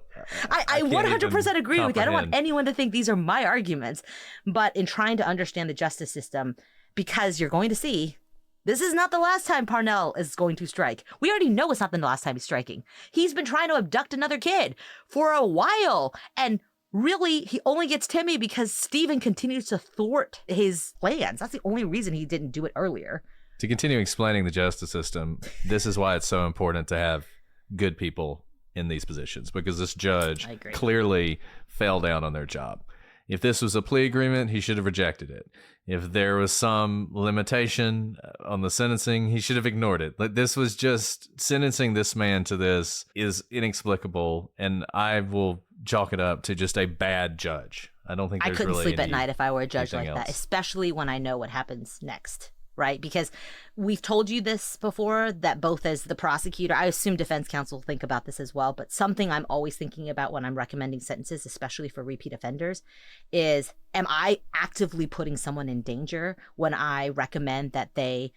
[SPEAKER 6] I 100% agree with you. I don't want anyone to think these are my arguments. But in trying to understand the justice system, because you're going to see, this is not the last time Parnell is going to strike. We already know it's not the last time he's striking. He's been trying to abduct another kid for a while. And really, he only gets Timmy because Stephen continues to thwart his plans. That's the only reason he didn't do it earlier.
[SPEAKER 5] To continue explaining the justice system, this is why it's so important to have good people in these positions, because this judge clearly fell down on their job. If this was a plea agreement, he should have rejected it. If there was some limitation on the sentencing, he should have ignored it. Like, this was just sentencing this man to this is inexplicable, and I will chalk it up to just a bad judge. I don't think there's
[SPEAKER 6] I couldn't
[SPEAKER 5] really
[SPEAKER 6] sleep at night if I were a judge like
[SPEAKER 5] else.
[SPEAKER 6] that, especially when I know what happens next. Right? Because we've told you this before, that both as the prosecutor, I assume defense counsel think about this as well, but something I'm always thinking about when I'm recommending sentences, especially for repeat offenders, is, am I actively putting someone in danger when I recommend that they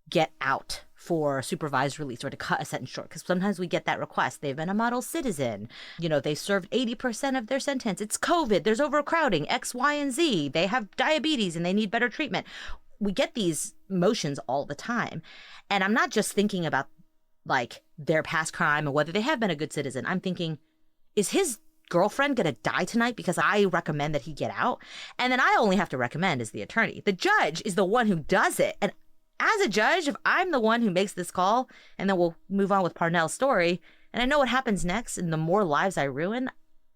[SPEAKER 6] get out for supervised release or to cut a sentence short? Because sometimes we get that request. They've been a model citizen. They served 80% of their sentence. It's COVID. There's overcrowding, X, Y, and Z. They have diabetes and they need better treatment. We get these motions all the time. And I'm not just thinking about like their past crime or whether they have been a good citizen. I'm thinking, is his girlfriend going to die tonight because I recommend that he get out? And then I only have to recommend as the attorney. The judge is the one who does it. And as a judge, if I'm the one who makes this call, and then we'll move on with Parnell's story, and I know what happens next and the more lives I ruin,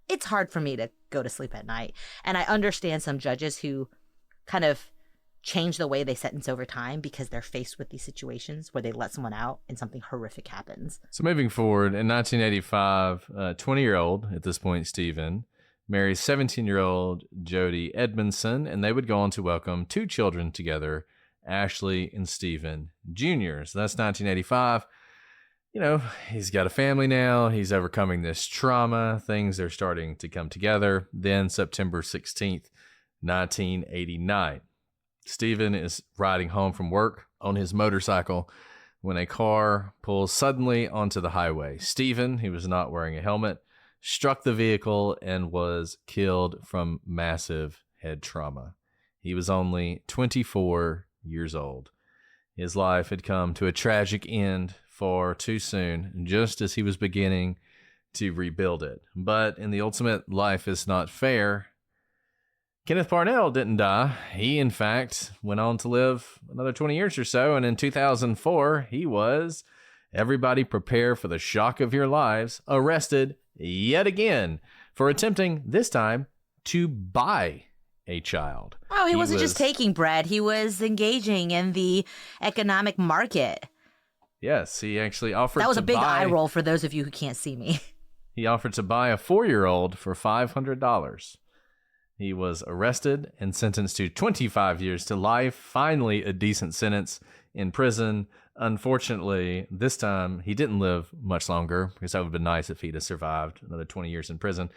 [SPEAKER 6] it's hard for me to go to sleep at night. And I understand some judges who kind of change the way they sentence over time because they're faced with these situations where they let someone out and something horrific happens.
[SPEAKER 5] So moving forward, in 1985, 20-year-old, at this point, Stephen, marries 17-year-old Jody Edmondson, and they would go on to welcome two children together, Ashley and Stephen Jr. So that's 1985. He's got a family now. He's overcoming this trauma. Things are starting to come together. Then September 16th, 1989. Stephen is riding home from work on his motorcycle when a car pulls suddenly onto the highway. Stephen, who was not wearing a helmet, struck the vehicle and was killed from massive head trauma. He was only 24 years old. His life had come to a tragic end far too soon, just as he was beginning to rebuild it. But in the ultimate, life is not fair. Kenneth Parnell didn't die. He, in fact, went on to live another 20 years or so, and in 2004, he was, everybody prepare for the shock of your lives, arrested yet again for attempting, this time, to buy a child.
[SPEAKER 6] Oh, he wasn't just taking bread. He was engaging in the economic market.
[SPEAKER 5] Yes, he actually offered to buy...
[SPEAKER 6] That was a big eye roll for those of you who can't see me.
[SPEAKER 5] He offered to buy a 4-year-old for $500. He was arrested and sentenced to 25 years to life, finally a decent sentence in prison. Unfortunately, this time he didn't live much longer, because that would have been nice if he'd have survived another 20 years in prison.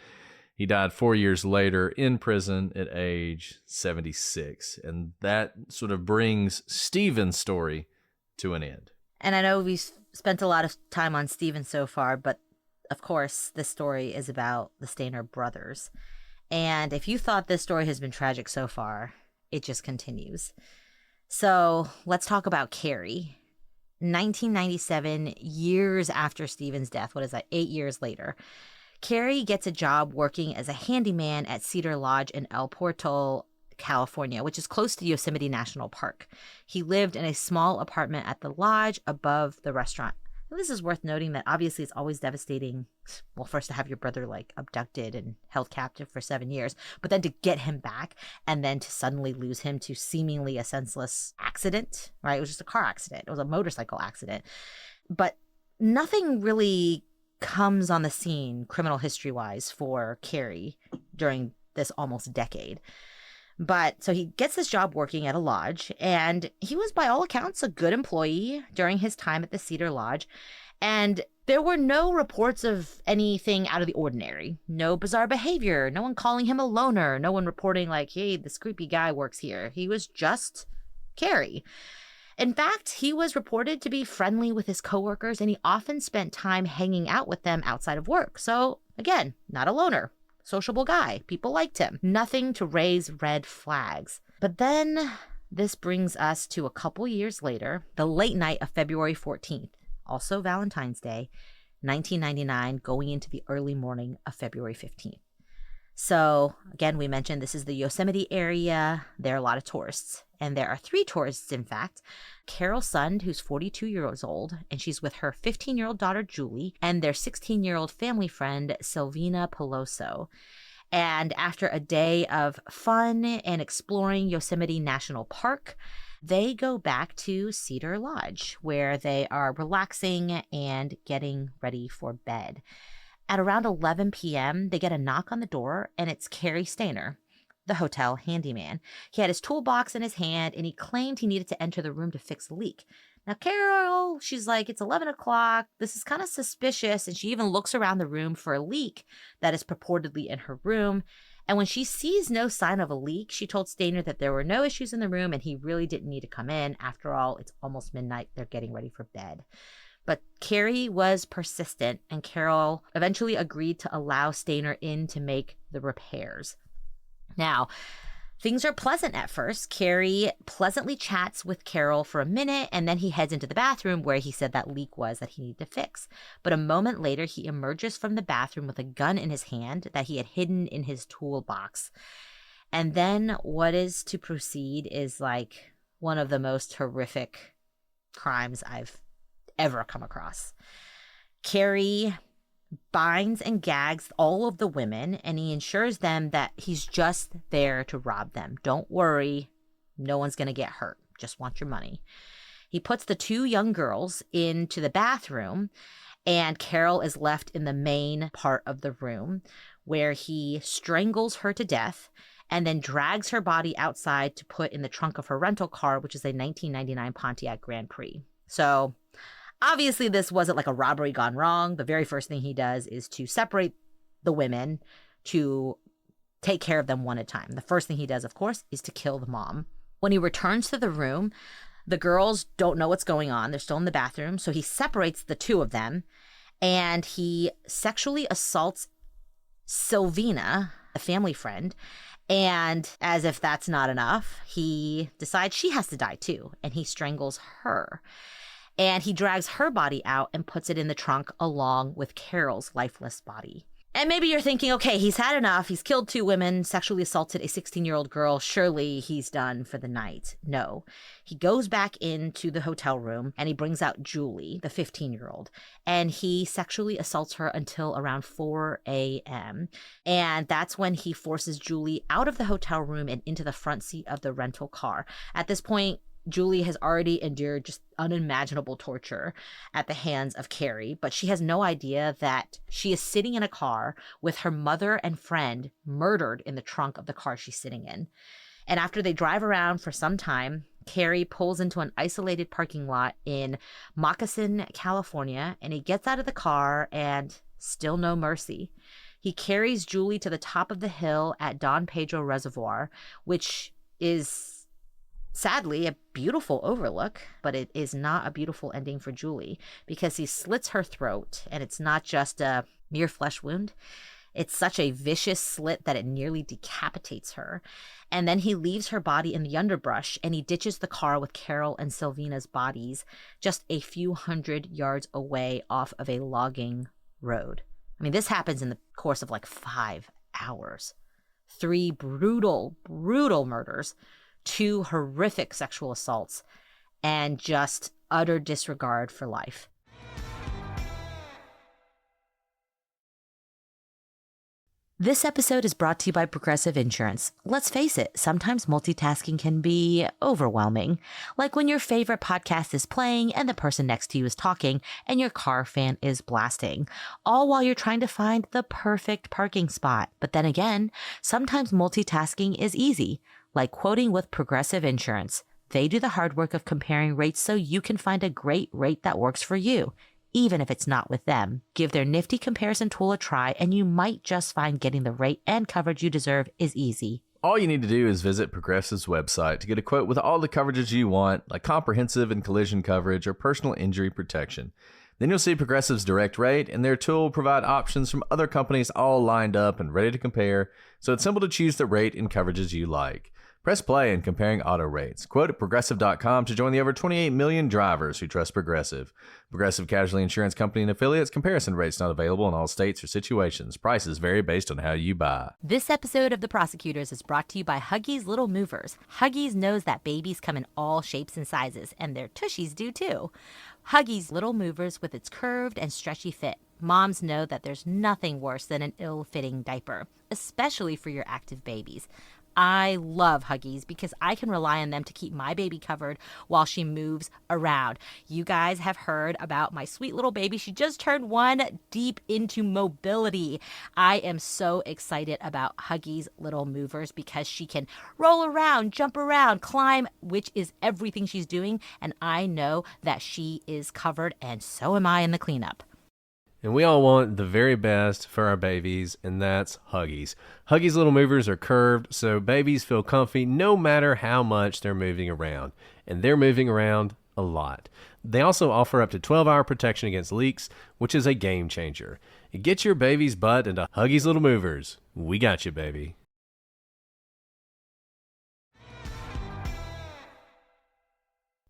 [SPEAKER 5] He died 4 years later in prison at age 76. And that sort of brings Stephen's story to an end.
[SPEAKER 6] And I know we've spent a lot of time on Stephen so far, but of course, this story is about the Stayner brothers. And if you thought this story has been tragic so far, it just continues. So let's talk about Cary. 1997, years after Stephen's death, what is that, 8 years later, Cary gets a job working as a handyman at Cedar Lodge in El Portal, California, which is close to Yosemite National Park. He lived in a small apartment at the lodge above the restaurant. And this is worth noting that obviously it's always devastating, well, first to have your brother like abducted and held captive for 7 years, but then to get him back and then to suddenly lose him to seemingly a senseless accident, right? It was just a car accident. It was a motorcycle accident. But nothing really comes on the scene criminal history wise for Cary during this almost decade. But so he gets this job working at a lodge, and he was by all accounts a good employee during his time at the Cedar Lodge. And there were no reports of anything out of the ordinary, no bizarre behavior, no one calling him a loner, no one reporting like, hey, this creepy guy works here. He was just Cary. In fact, he was reported to be friendly with his coworkers, and he often spent time hanging out with them outside of work. So again, not a loner. Sociable guy. People liked him. Nothing to raise red flags. But then this brings us to a couple years later, the late night of February 14th, also Valentine's Day, 1999, going into the early morning of February 15th. So again, we mentioned this is the Yosemite area. There are a lot of tourists. And there are 3 tourists, in fact. Carol Sund, who's 42 years old, and she's with her 15-year-old daughter, Julie, and their 16-year-old family friend, Silvina Peloso. And after a day of fun and exploring Yosemite National Park, they go back to Cedar Lodge, where they are relaxing and getting ready for bed. At around 11 p.m., they get a knock on the door, and it's Cary Stayner, the hotel handyman. He had his toolbox in his hand, and he claimed he needed to enter the room to fix a leak. Now, Carol, she's like, it's 11 o'clock. This is kind of suspicious. And she even looks around the room for a leak that is purportedly in her room. And when she sees no sign of a leak, she told Stayner that there were no issues in the room and he really didn't need to come in. After all, it's almost midnight. They're getting ready for bed. But Cary was persistent, and Carol eventually agreed to allow Stayner in to make the repairs. Now, things are pleasant at first. Cary pleasantly chats with Carol for a minute, and then he heads into the bathroom where he said that leak was that he needed to fix. But a moment later, he emerges from the bathroom with a gun in his hand that he had hidden in his toolbox. And then what is to proceed is like one of the most horrific crimes I've ever come across. Cary binds and gags all of the women, and he ensures them that he's just there to rob them. Don't worry, no one's going to get hurt. Just want your money. He puts the 2 young girls into the bathroom, and Carol is left in the main part of the room where he strangles her to death and then drags her body outside to put in the trunk of her rental car, which is a 1999 Pontiac Grand Prix. So obviously, this wasn't like a robbery gone wrong. The very first thing he does is to separate the women to take care of them one at a time. The first thing he does, of course, is to kill the mom. When he returns to the room, the girls don't know what's going on. They're still in the bathroom. So he separates the 2 of them, and he sexually assaults Silvina, a family friend. And as if that's not enough, he decides she has to die too, and he strangles her. And he drags her body out and puts it in the trunk along with Carol's lifeless body. And maybe you're thinking, okay, he's had enough. He's killed 2 women, sexually assaulted a 16-year-old girl. Surely he's done for the night. No. He goes back into the hotel room and he brings out Julie, the 15-year-old, and he sexually assaults her until around 4 a.m. And that's when he forces Julie out of the hotel room and into the front seat of the rental car. At this point, Julie has already endured just unimaginable torture at the hands of Cary, but she has no idea that she is sitting in a car with her mother and friend murdered in the trunk of the car she's sitting in. And after they drive around for some time, Cary pulls into an isolated parking lot in Moccasin, California, and he gets out of the car and still no mercy. He carries Julie to the top of the hill at Don Pedro Reservoir, which is sadly a beautiful overlook, but it is not a beautiful ending for Julie because he slits her throat, and it's not just a mere flesh wound. It's such a vicious slit that it nearly decapitates her. And then he leaves her body in the underbrush, and he ditches the car with Carol and Sylvina's bodies just a few hundred yards away off of a logging road. I mean, this happens in the course of like 5 hours. 3 brutal, brutal murders, 2 horrific sexual assaults, and just utter disregard for life. This episode is brought to you by Progressive Insurance. Let's face it, sometimes multitasking can be overwhelming. Like when your favorite podcast is playing and the person next to you is talking and your car fan is blasting, all while you're trying to find the perfect parking spot. But then again, sometimes multitasking is easy, like quoting with Progressive Insurance. They do the hard work of comparing rates so you can find a great rate that works for you, even if it's not with them. Give their nifty comparison tool a try, and you might just find getting the rate and coverage you deserve is easy.
[SPEAKER 5] All you need to do is visit Progressive's website to get a quote with all the coverages you want, like comprehensive and collision coverage or personal injury protection. Then you'll see Progressive's direct rate, and their tool will provide options from other companies all lined up and ready to compare, so it's simple to choose the rate and coverages you like. Press play in comparing auto rates. Quote at Progressive.com to join the over 28 million drivers who trust Progressive. Progressive Casualty Insurance Company and Affiliates. Comparison rates not available in all states or situations. Prices vary based on how you buy.
[SPEAKER 6] This episode of The Prosecutors is brought to you by Huggies Little Movers. Huggies knows that babies come in all shapes and sizes, and their tushies do too. Huggies Little Movers, with its curved and stretchy fit. Moms know that there's nothing worse than an ill-fitting diaper, especially for your active babies. I love Huggies because I can rely on them to keep my baby covered while she moves around. You guys have heard about my sweet little baby. She just turned 1, deep into mobility. I am so excited about Huggies Little Movers because she can roll around, jump around, climb, which is everything she's doing. And I know that she is covered, and so am I in the cleanup.
[SPEAKER 7] And we all want the very best for our babies, and that's Huggies. Huggies Little Movers are curved, so babies feel comfy no matter how much they're moving around. And they're moving around a lot. They also offer up to 12-hour protection against leaks, which is a game changer. Get your baby's butt into Huggies Little Movers. We got you, baby.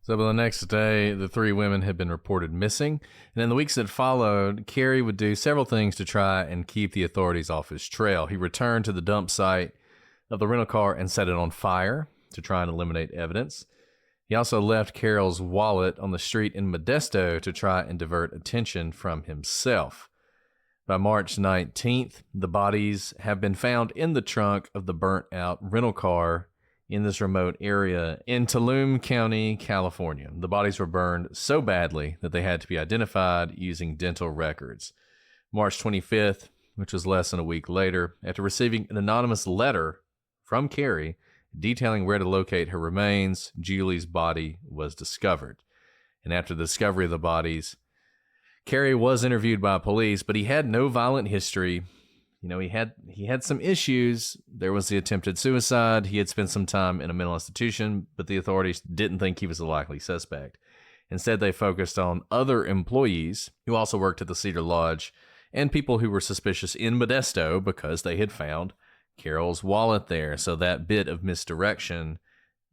[SPEAKER 5] So by the next day, the 3 women had been reported missing, and in the weeks that followed, Cary would do several things to try and keep the authorities off his trail. He returned to the dump site of the rental car and set it on fire to try and eliminate evidence. He also left Carol's wallet on the street in Modesto to try and divert attention from himself. By March 19th, the bodies have been found in the trunk of the burnt-out rental car in this remote area in Tulum County, California. The bodies were burned so badly that they had to be identified using dental records. March 25th, which was less than a week later, after receiving an anonymous letter from Cary detailing where to locate her remains, Julie's body was discovered. And after the discovery of the bodies, Cary was interviewed by police, but he had no violent history. You know, he had some issues. There was the attempted suicide. He had spent some time in a mental institution, but the authorities didn't think he was a likely suspect. Instead, they focused on other employees who also worked at the Cedar Lodge and people who were suspicious in Modesto because they had found Carol's wallet there. So that bit of misdirection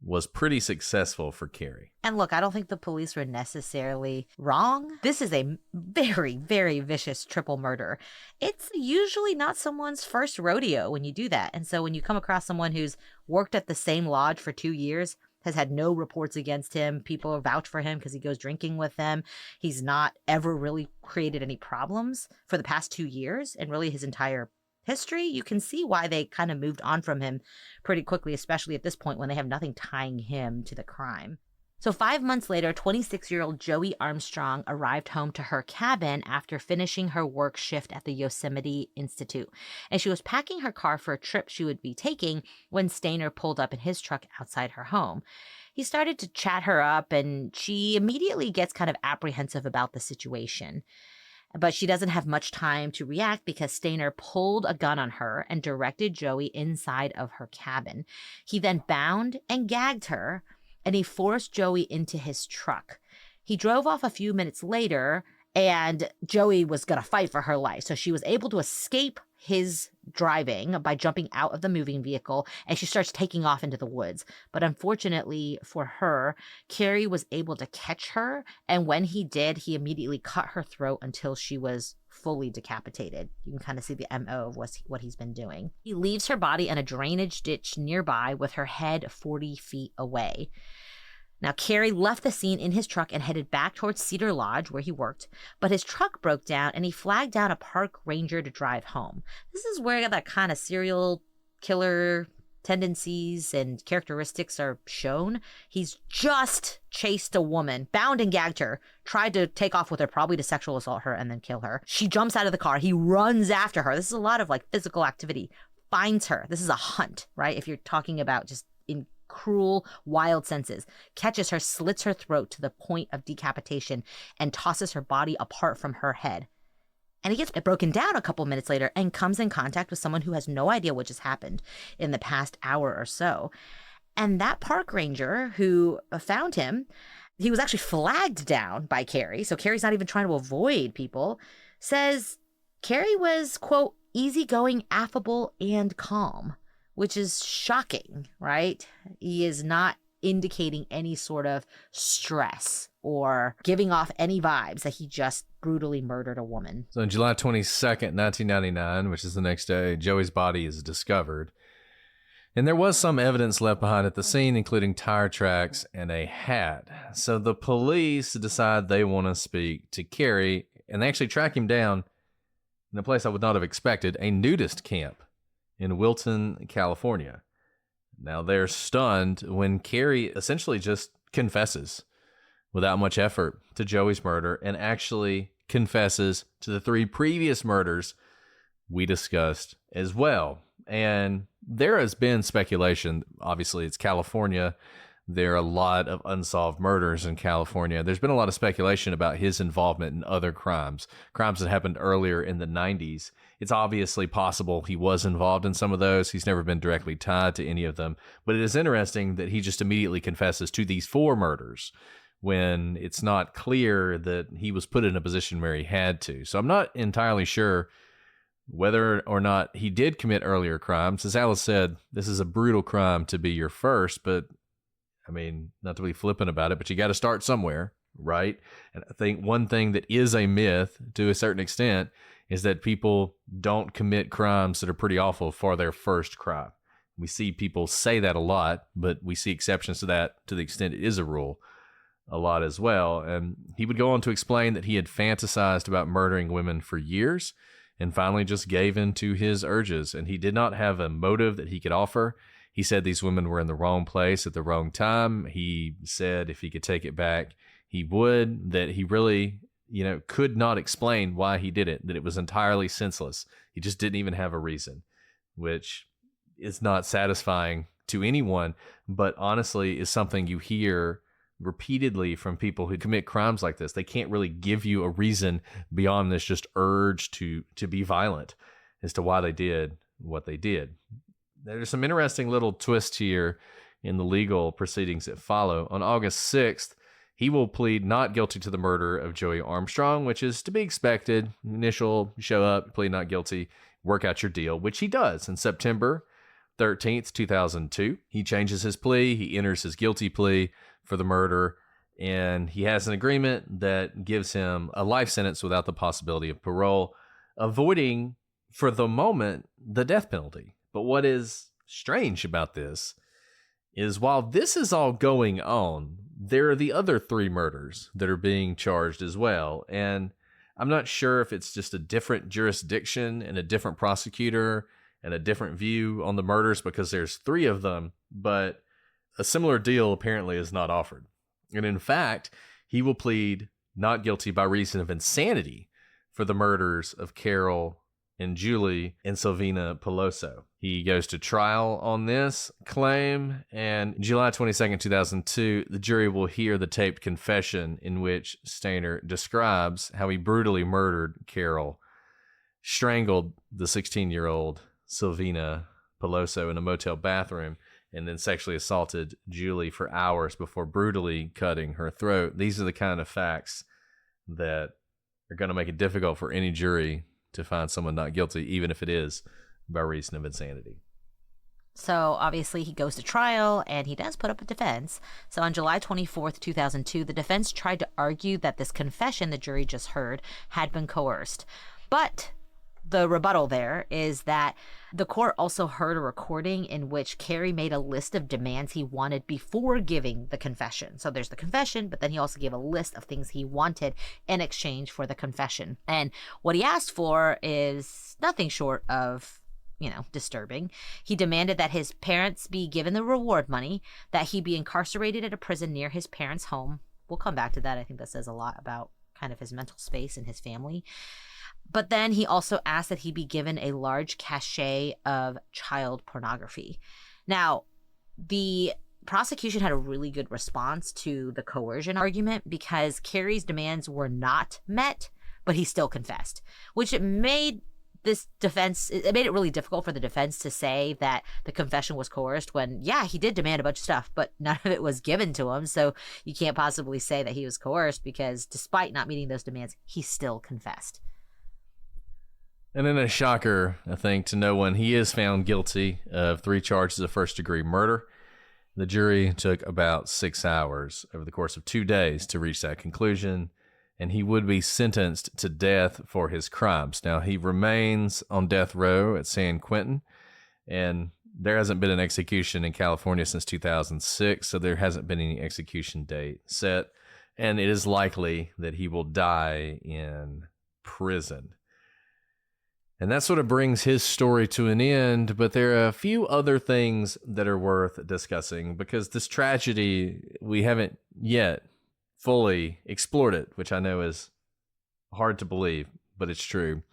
[SPEAKER 5] was pretty successful for Cary.
[SPEAKER 6] And look, I don't think the police were necessarily wrong. This is a very, very vicious triple murder. It's usually not someone's first rodeo when you do that. And so when you come across someone who's worked at the same lodge for 2 years, has had no reports against him, people vouch for him because he goes drinking with them, he's not ever really created any problems for the past 2 years and really his entire history, you can see why they kind of moved on from him pretty quickly, especially at this point when they have nothing tying him to the crime. So 5 months later, 26-year-old Joey Armstrong arrived home to her cabin after finishing her work shift at the Yosemite Institute. And she was packing her car for a trip she would be taking when Stayner pulled up in his truck outside her home. He started to chat her up, and she immediately gets kind of apprehensive about the situation. But she doesn't have much time to react because Stayner pulled a gun on her and directed Joey inside of her cabin. He then bound and gagged her, and he forced Joey into his truck. He drove off a few minutes later, and Joey was going to fight for her life. So she was able to escape his driving by jumping out of the moving vehicle, and she starts taking off into the woods. But unfortunately for her, Cary was able to catch her, and when he did, he immediately cut her throat until she was fully decapitated. You can kind of see the MO of what he's been doing. He leaves her body in a drainage ditch nearby with her head 40 feet away. Now, Cary left the scene in his truck and headed back towards Cedar Lodge, where he worked, but his truck broke down and he flagged down a park ranger to drive home. This is where that kind of serial killer tendencies and characteristics are shown. He's just chased a woman, bound and gagged her, tried to take off with her, probably to sexual assault her and then kill her. She jumps out of the car. He runs after her. This is a lot of like physical activity. Finds her. This is a hunt, right? If you're talking about just in cruel, wild senses. Catches her, slits her throat to the point of decapitation, and tosses her body apart from her head. And he gets broken down a couple minutes later and comes in contact with someone who has no idea what just happened in the past hour or so. And that park ranger who found him, he was actually flagged down by Cary, so Cary's not even trying to avoid people, says Cary was, quote, easygoing, affable, and calm, which is shocking, right? He is not indicating any sort of stress or giving off any vibes that he just brutally murdered a woman.
[SPEAKER 5] So on July 22nd, 1999, which is the next day, Joey's body is discovered. And there was some evidence left behind at the scene, including tire tracks and a hat. So the police decide they want to speak to Cary, and they actually track him down in a place I would not have expected, a nudist camp in Wilton, California. Now they're stunned when Cary essentially just confesses without much effort to Joey's murder and actually confesses to the 3 previous murders we discussed as well. And there has been speculation. Obviously, it's California. There are a lot of unsolved murders in California. There's been a lot of speculation about his involvement in other crimes that happened earlier in the 90s. It's obviously possible he was involved in some of those. He's never been directly tied to any of them. But it is interesting that he just immediately confesses to these 4 murders when it's not clear that he was put in a position where he had to. So I'm not entirely sure whether or not he did commit earlier crimes. As Alice said, this is a brutal crime to be your first, but I mean, not to be flippant about it, but you got to start somewhere, right? And I think one thing that is a myth to a certain extent is that people don't commit crimes that are pretty awful for their first crime. We see people say that a lot, but we see exceptions to that to the extent it is a rule a lot as well. And he would go on to explain that he had fantasized about murdering women for years and finally just gave in to his urges. And he did not have a motive that he could offer. He said these women were in the wrong place at the wrong time. He said if he could take it back, he would, that he really, could not explain why he did it, that it was entirely senseless. He just didn't even have a reason, which is not satisfying to anyone, but honestly is something you hear repeatedly from people who commit crimes like this. They can't really give you a reason beyond this just urge to be violent as to why they did what they did. There's some interesting little twists here in the legal proceedings that follow. On August 6th, he will plead not guilty to the murder of Joey Armstrong, which is to be expected. Initial show up, plead not guilty, work out your deal, which he does. In September 13th, 2002, he changes his plea. He enters his guilty plea for the murder, and he has an agreement that gives him a life sentence without the possibility of parole, avoiding, for the moment, the death penalty. But what is strange about this is while this is all going on, there are the other 3 murders that are being charged as well. And I'm not sure if it's just a different jurisdiction and a different prosecutor and a different view on the murders because there's 3 of them, but a similar deal apparently is not offered. And in fact, he will plead not guilty by reason of insanity for the murders of Carol and Julie and Silvina Peloso. He goes to trial on this claim, and July 22nd, 2002, the jury will hear the taped confession in which Stayner describes how he brutally murdered Carol, strangled the 16-year-old Silvina Peloso in a motel bathroom, and then sexually assaulted Julie for hours before brutally cutting her throat. These are the kind of facts that are going to make it difficult for any jury to find someone not guilty, even if it is by reason of insanity.
[SPEAKER 6] So obviously he goes to trial and he does put up a defense. So on July 24th, 2002, the defense tried to argue that this confession the jury just heard had been coerced. But the rebuttal there is that the court also heard a recording in which Cary made a list of demands he wanted before giving the confession. So there's the confession, but then he also gave a list of things he wanted in exchange for the confession. And what he asked for is nothing short of, disturbing. He demanded that his parents be given the reward money, that he be incarcerated at a prison near his parents' home. We'll come back to that. I think that says a lot about kind of his mental space and his family. But then he also asked that he be given a large cachet of child pornography. Now, the prosecution had a really good response to the coercion argument because Cary's demands were not met, but he still confessed, which it made it really difficult for the defense to say that the confession was coerced when, yeah, he did demand a bunch of stuff, but none of it was given to him. So you can't possibly say that he was coerced because despite not meeting those demands, he still confessed.
[SPEAKER 5] And then a shocker, I think, to no one, he is found guilty of 3 charges of first-degree murder. The jury took about 6 hours over the course of 2 days to reach that conclusion, and he would be sentenced to death for his crimes. Now, he remains on death row at San Quentin, and there hasn't been an execution in California since 2006, so there hasn't been any execution date set, and it is likely that he will die in prison. And that sort of brings his story to an end, but there are a few other things that are worth discussing because this tragedy, we haven't yet fully explored it, which I know is hard to believe, but it's true.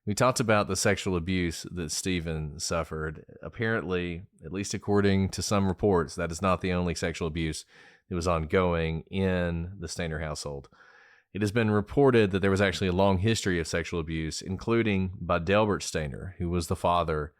[SPEAKER 5] We talked about the sexual abuse that Stephen suffered. Apparently, at least according to some reports, that is not the only sexual abuse that was ongoing in the Stayner household. It has been reported that there was actually a long history of sexual abuse, including by Delbert Stayner, who was the father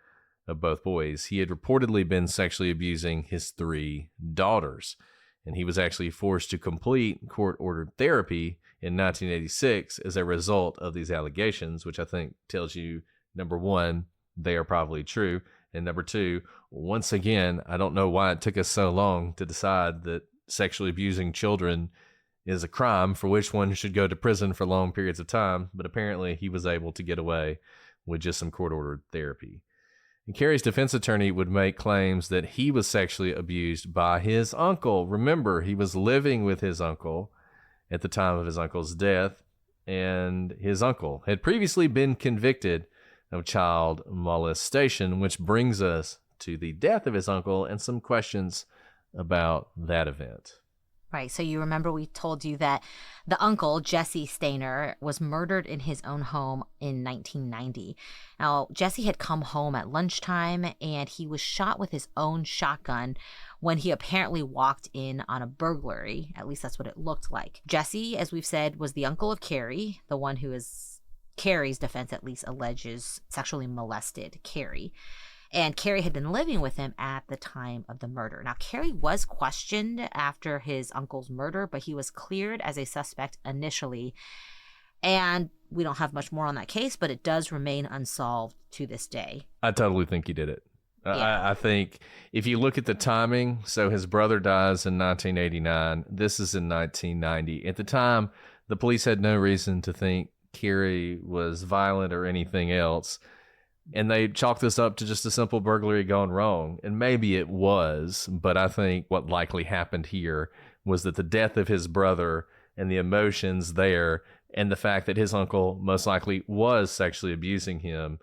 [SPEAKER 5] of both boys. He had reportedly been sexually abusing his 3 daughters, and he was actually forced to complete court-ordered therapy in 1986 as a result of these allegations, which I think tells you, number one, they are probably true, and number two, once again, I don't know why it took us so long to decide that sexually abusing children is a crime for which one should go to prison for long periods of time, but apparently he was able to get away with just some court-ordered therapy. And Cary's defense attorney would make claims that he was sexually abused by his uncle. Remember, he was living with his uncle at the time of his uncle's death, and his uncle had previously been convicted of child molestation, which brings us to the death of his uncle and some questions about that event.
[SPEAKER 6] Right. So you remember we told you that the uncle, Jesse Stayner, was murdered in his own home in 1990. Now, Jesse had come home at lunchtime and he was shot with his own shotgun when he apparently walked in on a burglary. At least that's what it looked like. Jesse, as we've said, was the uncle of Cary, the one who is Cary's defense at least alleges sexually molested Cary. And Cary had been living with him at the time of the murder. Now, Cary was questioned after his uncle's murder, but he was cleared as a suspect initially. And we don't have much more on that case, but it does remain unsolved to this day.
[SPEAKER 5] I totally think he did it.
[SPEAKER 6] Yeah.
[SPEAKER 5] I think if you look at the timing, so his brother dies in 1989. This is in 1990. At the time, the police had no reason to think Cary was violent or anything else. And they chalked this up to just a simple burglary gone wrong. And maybe it was, but I think what likely happened here was that the death of his brother and the emotions there and the fact that his uncle most likely was sexually abusing him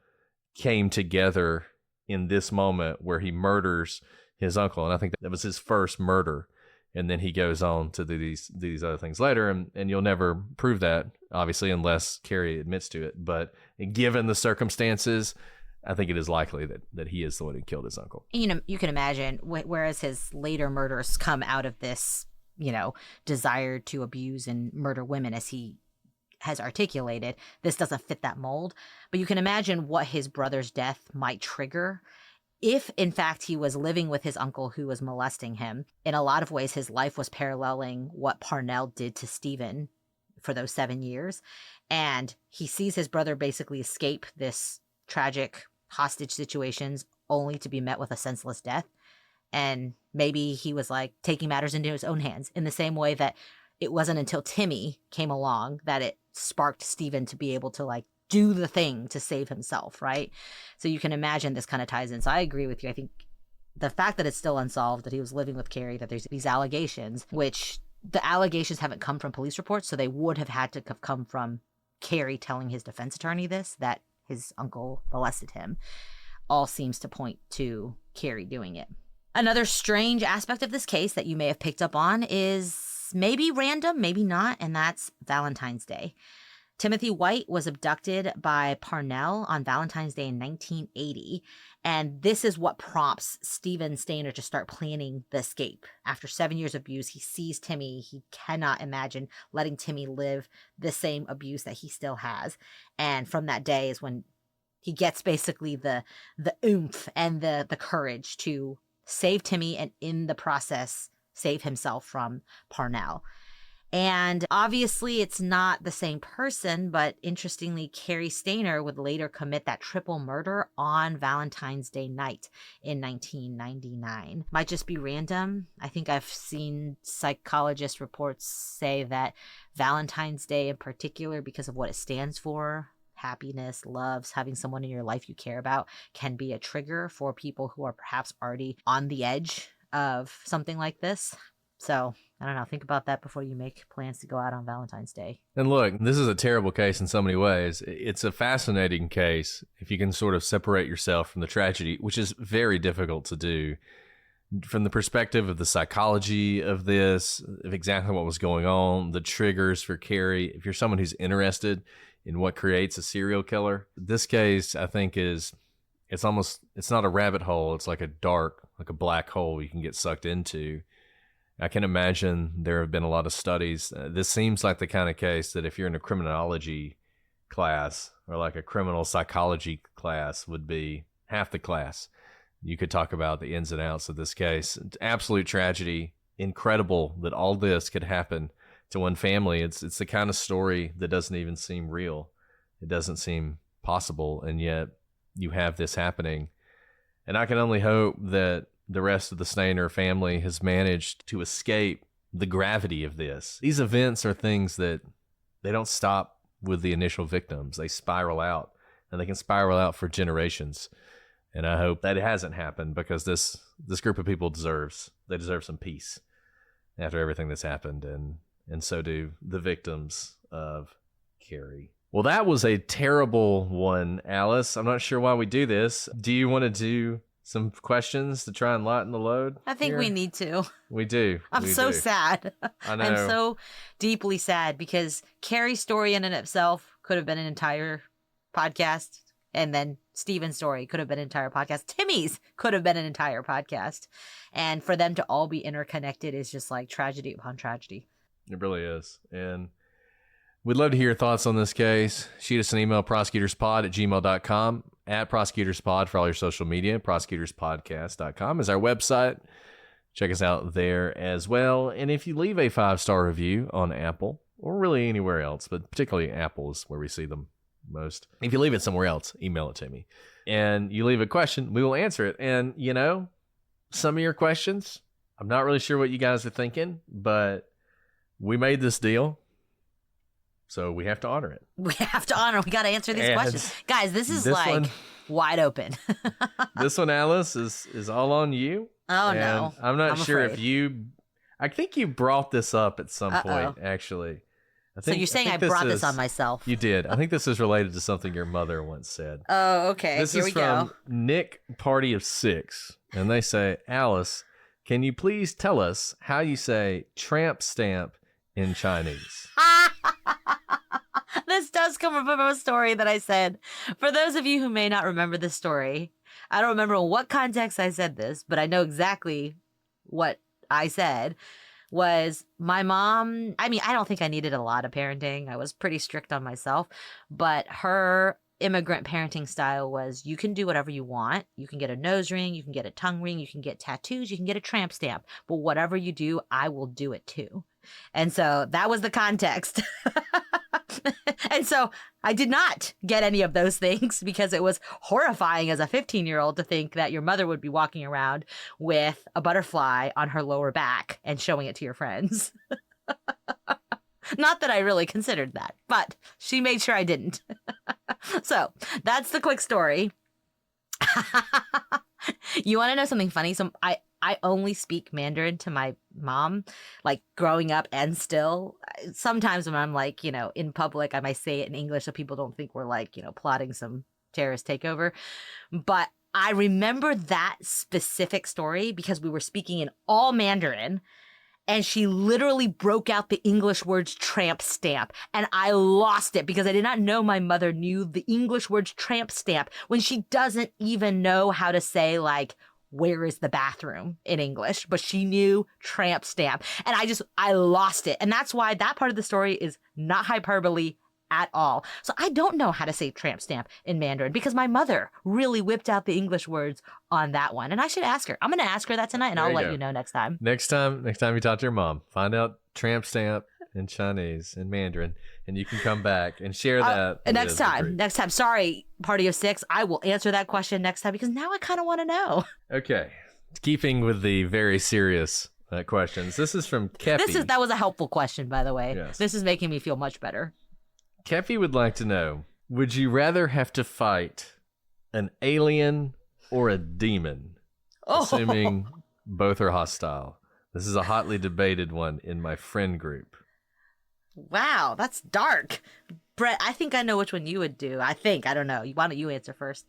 [SPEAKER 5] came together in this moment where he murders his uncle. And I think that was his first murder. And then he goes on to do these other things later. And you'll never prove that, obviously, unless Cary admits to it. But given the circumstances, I think it is likely that he is the one who killed his uncle.
[SPEAKER 6] You know, you can imagine, whereas his later murders come out of this, desire to abuse and murder women, as he has articulated, this doesn't fit that mold. But you can imagine what his brother's death might trigger. If, in fact, he was living with his uncle who was molesting him, in a lot of ways, his life was paralleling what Parnell did to Stephen, for those 7 years. And he sees his brother basically escape this tragic hostage situations only to be met with a senseless death. And maybe he was like taking matters into his own hands in the same way that it wasn't until Timmy came along that it sparked Stephen to be able to like do the thing to save himself, right? So you can imagine this kind of ties in. So I agree with you. I think the fact that it's still unsolved, that he was living with Cary, that there's these allegations, which the allegations haven't come from police reports, so they would have had to have come from Cary telling his defense attorney this, that his uncle molested him, all seems to point to Cary doing it. Another strange aspect of this case that you may have picked up on is maybe random, maybe not, and that's Valentine's Day. Timothy White was abducted by Parnell on Valentine's Day in 1980, and this is what prompts Stephen Stayner to start planning the escape. After 7 years of abuse, he sees Timmy. He cannot imagine letting Timmy live the same abuse that he still has, and from that day is when he gets basically the oomph and the courage to save Timmy and in the process save himself from Parnell. And obviously it's not the same person, but interestingly, Cary Stayner would later commit that triple murder on Valentine's Day night in 1999. Might just be random. I think I've seen psychologist reports say that Valentine's Day in particular, because of what it stands for, happiness, loves, having someone in your life you care about, can be a trigger for people who are perhaps already on the edge of something like this. So, I don't know, think about that before you make plans to go out on Valentine's Day.
[SPEAKER 5] And look, this is a terrible case in so many ways. It's a fascinating case if you can sort of separate yourself from the tragedy, which is very difficult to do. From the perspective of the psychology of this, of exactly what was going on, the triggers for Cary, if you're someone who's interested in what creates a serial killer, this case, I think, it's not a rabbit hole. It's like a black hole you can get sucked into. I can imagine there have been a lot of studies. This seems like the kind of case that if you're in a criminology class or like a criminal psychology class would be half the class. You could talk about the ins and outs of this case. Absolute tragedy. Incredible that all this could happen to one family. It's the kind of story that doesn't even seem real. It doesn't seem possible, and yet you have this happening. And I can only hope that the rest of the Stayner family has managed to escape the gravity of this. These events are things that they don't stop with the initial victims. They spiral out, and they can spiral out for generations. And I hope that it hasn't happened, because this group of people deserve some peace after everything that's happened, and so do the victims of Cary. Well, that was a terrible one, Alice. I'm not sure why we do this. Do you want to do some questions to try and lighten the load?
[SPEAKER 6] I think we need to.
[SPEAKER 5] We do.
[SPEAKER 6] I'm so sad.
[SPEAKER 5] I know.
[SPEAKER 6] I'm so deeply sad, because Cary's story in and of itself could have been an entire podcast, and then Stephen's story could have been an entire podcast. Timmy's could have been an entire podcast. And for them to all be interconnected is just like tragedy upon tragedy.
[SPEAKER 5] It really is. And we'd love to hear your thoughts on this case. Shoot us an email, prosecutorspod@gmail.com, @prosecutorspod for all your social media. Prosecutorspodcast.com is our website. Check us out there as well. And if you leave a 5-star review on Apple, or really anywhere else, but particularly Apple is where we see them most. If you leave it somewhere else, email it to me. And you leave a question, we will answer it. And, some of your questions, I'm not really sure what you guys are thinking, but we made this deal, so we have to honor it.
[SPEAKER 6] We have to honor. We got to answer these questions. Guys, this is wide open.
[SPEAKER 5] This one, Alice, is all on you.
[SPEAKER 6] Oh,
[SPEAKER 5] and
[SPEAKER 6] no.
[SPEAKER 5] I'm not sure
[SPEAKER 6] afraid.
[SPEAKER 5] I think you brought this up at some point, actually.
[SPEAKER 6] So you're saying I brought this on myself?
[SPEAKER 5] You did. I think this is related to something your mother once said.
[SPEAKER 6] Oh, okay.
[SPEAKER 5] This is from Nick Party of 6. And they say, Alice, can you please tell us how you say tramp stamp in Chinese?
[SPEAKER 6] This does come from a story that I said. For those of you who may not remember this story, I don't remember in what context I said this, but I know exactly what I said. Was my mom, I don't think I needed a lot of parenting. I was pretty strict on myself, but her immigrant parenting style was, you can do whatever you want. You can get a nose ring, you can get a tongue ring, you can get tattoos, you can get a tramp stamp, but whatever you do, I will do it too. And so that was the context. And so I did not get any of those things because it was horrifying as a 15-year-old to think that your mother would be walking around with a butterfly on her lower back and showing it to your friends. Not that I really considered that, but she made sure I didn't. So that's the quick story. You want to know something funny? So I only speak Mandarin to my mom, like growing up and still. Sometimes when I'm like, in public, I might say it in English so people don't think we're like, plotting some terrorist takeover. But I remember that specific story because we were speaking in all Mandarin and she literally broke out the English words tramp stamp. And I lost it because I did not know my mother knew the English words tramp stamp when she doesn't even know how to say, like, where is the bathroom in English, but she knew tramp stamp. And I lost it. And that's why that part of the story is not hyperbole at all. So I don't know how to say tramp stamp in Mandarin because my mother really whipped out the English words on that one. And I should ask her. I'm going to ask her that tonight and I'll let you know next time.
[SPEAKER 5] Next time you talk to your mom, find out tramp stamp in Chinese and Mandarin, and you can come back and share that.
[SPEAKER 6] Next time. Sorry, Party of Six. I will answer that question next time because now I kind of want to know.
[SPEAKER 5] Okay. Keeping with the very serious questions. This is from Kepi.
[SPEAKER 6] That was a helpful question, by the way.
[SPEAKER 5] Yes.
[SPEAKER 6] This is making me feel much better.
[SPEAKER 5] Kepi would like to know, would you rather have to fight an alien or a demon? Assuming both are hostile. This is a hotly debated one in my friend group.
[SPEAKER 6] Wow, that's dark. Brett, I think I know which one you would do. I don't know. Why don't you answer first?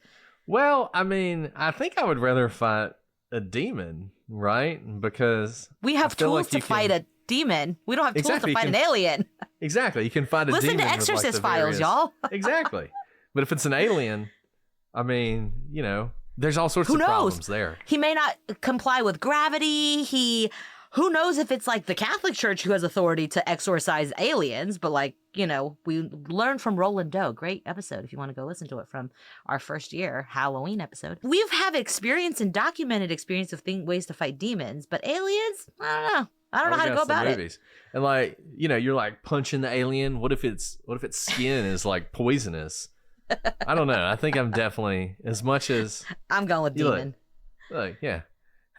[SPEAKER 5] Well, I mean, I think I would rather fight a demon, right? Because
[SPEAKER 6] we have tools to fight a demon. We don't have tools to fight an alien.
[SPEAKER 5] Exactly. You can fight a demon.
[SPEAKER 6] Listen to Exorcist Files, y'all.
[SPEAKER 5] Exactly. But if it's an alien, I mean, there's all sorts of problems there.
[SPEAKER 6] He may not comply with gravity. Who knows if it's like the Catholic Church who has authority to exorcise aliens, but we learned from Roland Doe. Great episode if you want to go listen to it from our first year Halloween episode. We have experience and documented experience of ways to fight demons, but aliens, I don't know. I don't know how to go about it.
[SPEAKER 5] And you're like punching the alien. What if its skin is like poisonous? I don't know. I think I'm definitely, as much as
[SPEAKER 6] I'm going with demon.
[SPEAKER 5] Yeah.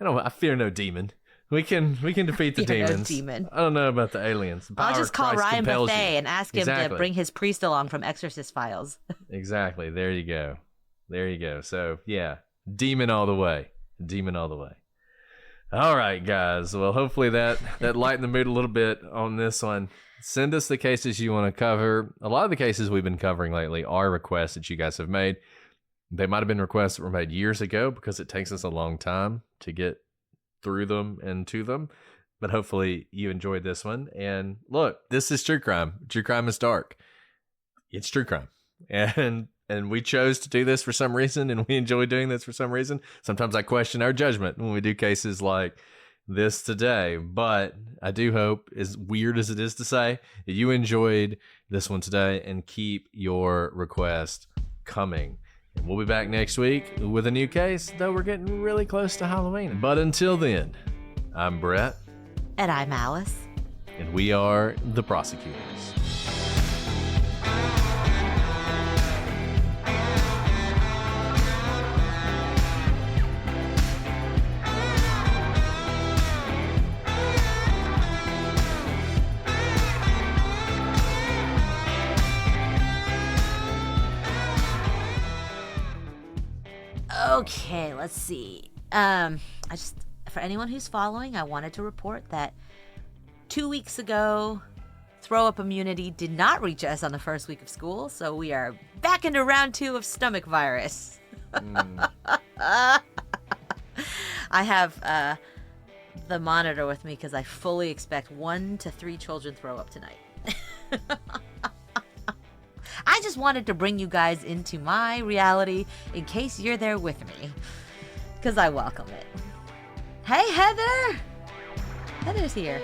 [SPEAKER 5] I fear no demon. We can defeat the demons.
[SPEAKER 6] No demon.
[SPEAKER 5] I don't know about the aliens.
[SPEAKER 6] I'll just call Ryan Buffet and ask him to bring his priest along from Exorcist Files.
[SPEAKER 5] Exactly. There you go. So yeah, demon all the way. Demon all the way. All right, guys. Well, hopefully that lightened the mood a little bit on this one. Send us the cases you want to cover. A lot of the cases we've been covering lately are requests that you guys have made. They might have been requests that were made years ago because it takes us a long time to get through them and to them. But hopefully you enjoyed this one. And look, this is true crime. True crime is dark. It's true crime. And we chose to do this for some reason, and we enjoy doing this for some reason. Sometimes I question our judgment when we do cases like this today, but I do hope, as weird as it is to say, that you enjoyed this one today and keep your request coming. And we'll be back next week with a new case, though we're getting really close to Halloween. But until then, I'm Brett.
[SPEAKER 6] And I'm Alice.
[SPEAKER 5] And we are the Prosecutors.
[SPEAKER 6] Okay, let's see. For anyone who's following, I wanted to report that 2 weeks ago, throw up immunity did not reach us on the first week of school, so we are back into round 2 of stomach virus. I have the monitor with me because I fully expect 1 to 3 children throw up tonight. I just wanted to bring you guys into my reality in case you're there with me, because I welcome it. Hey, Heather! Heather's here.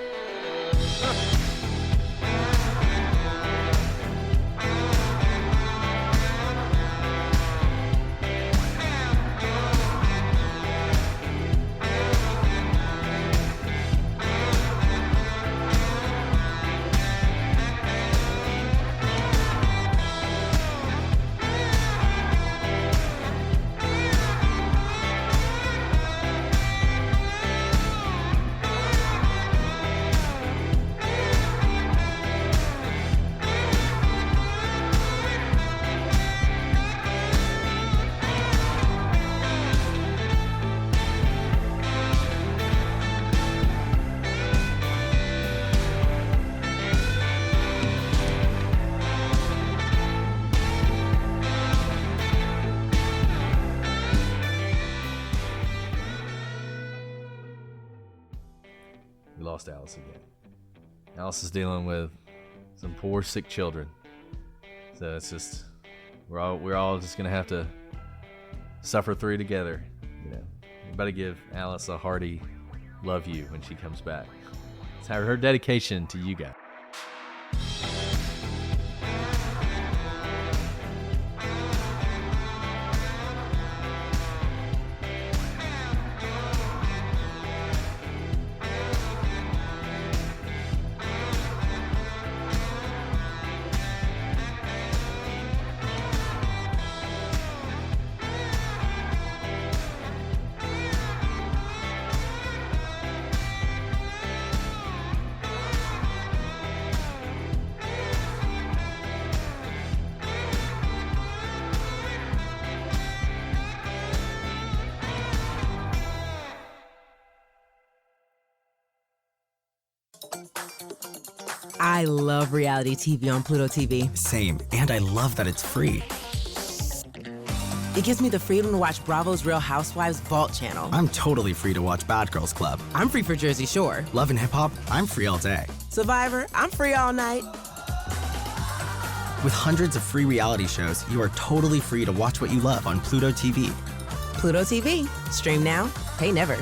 [SPEAKER 5] lost Alice again. Alice is dealing with some poor sick children. So it's just we're all just gonna have to suffer through together. You know, everybody give Alice a hearty love you when she comes back. It's her dedication to you guys.
[SPEAKER 8] I love reality TV on Pluto TV.
[SPEAKER 9] Same, and I love that it's free.
[SPEAKER 8] It gives me the freedom to watch Bravo's Real Housewives Vault channel.
[SPEAKER 9] I'm totally free to watch Bad Girls Club.
[SPEAKER 8] I'm free for Jersey Shore.
[SPEAKER 9] Love and Hip Hop, I'm free all day.
[SPEAKER 8] Survivor, I'm free all night.
[SPEAKER 9] With hundreds of free reality shows, you are totally free to watch what you love on Pluto TV.
[SPEAKER 8] Pluto TV. Stream now, pay never.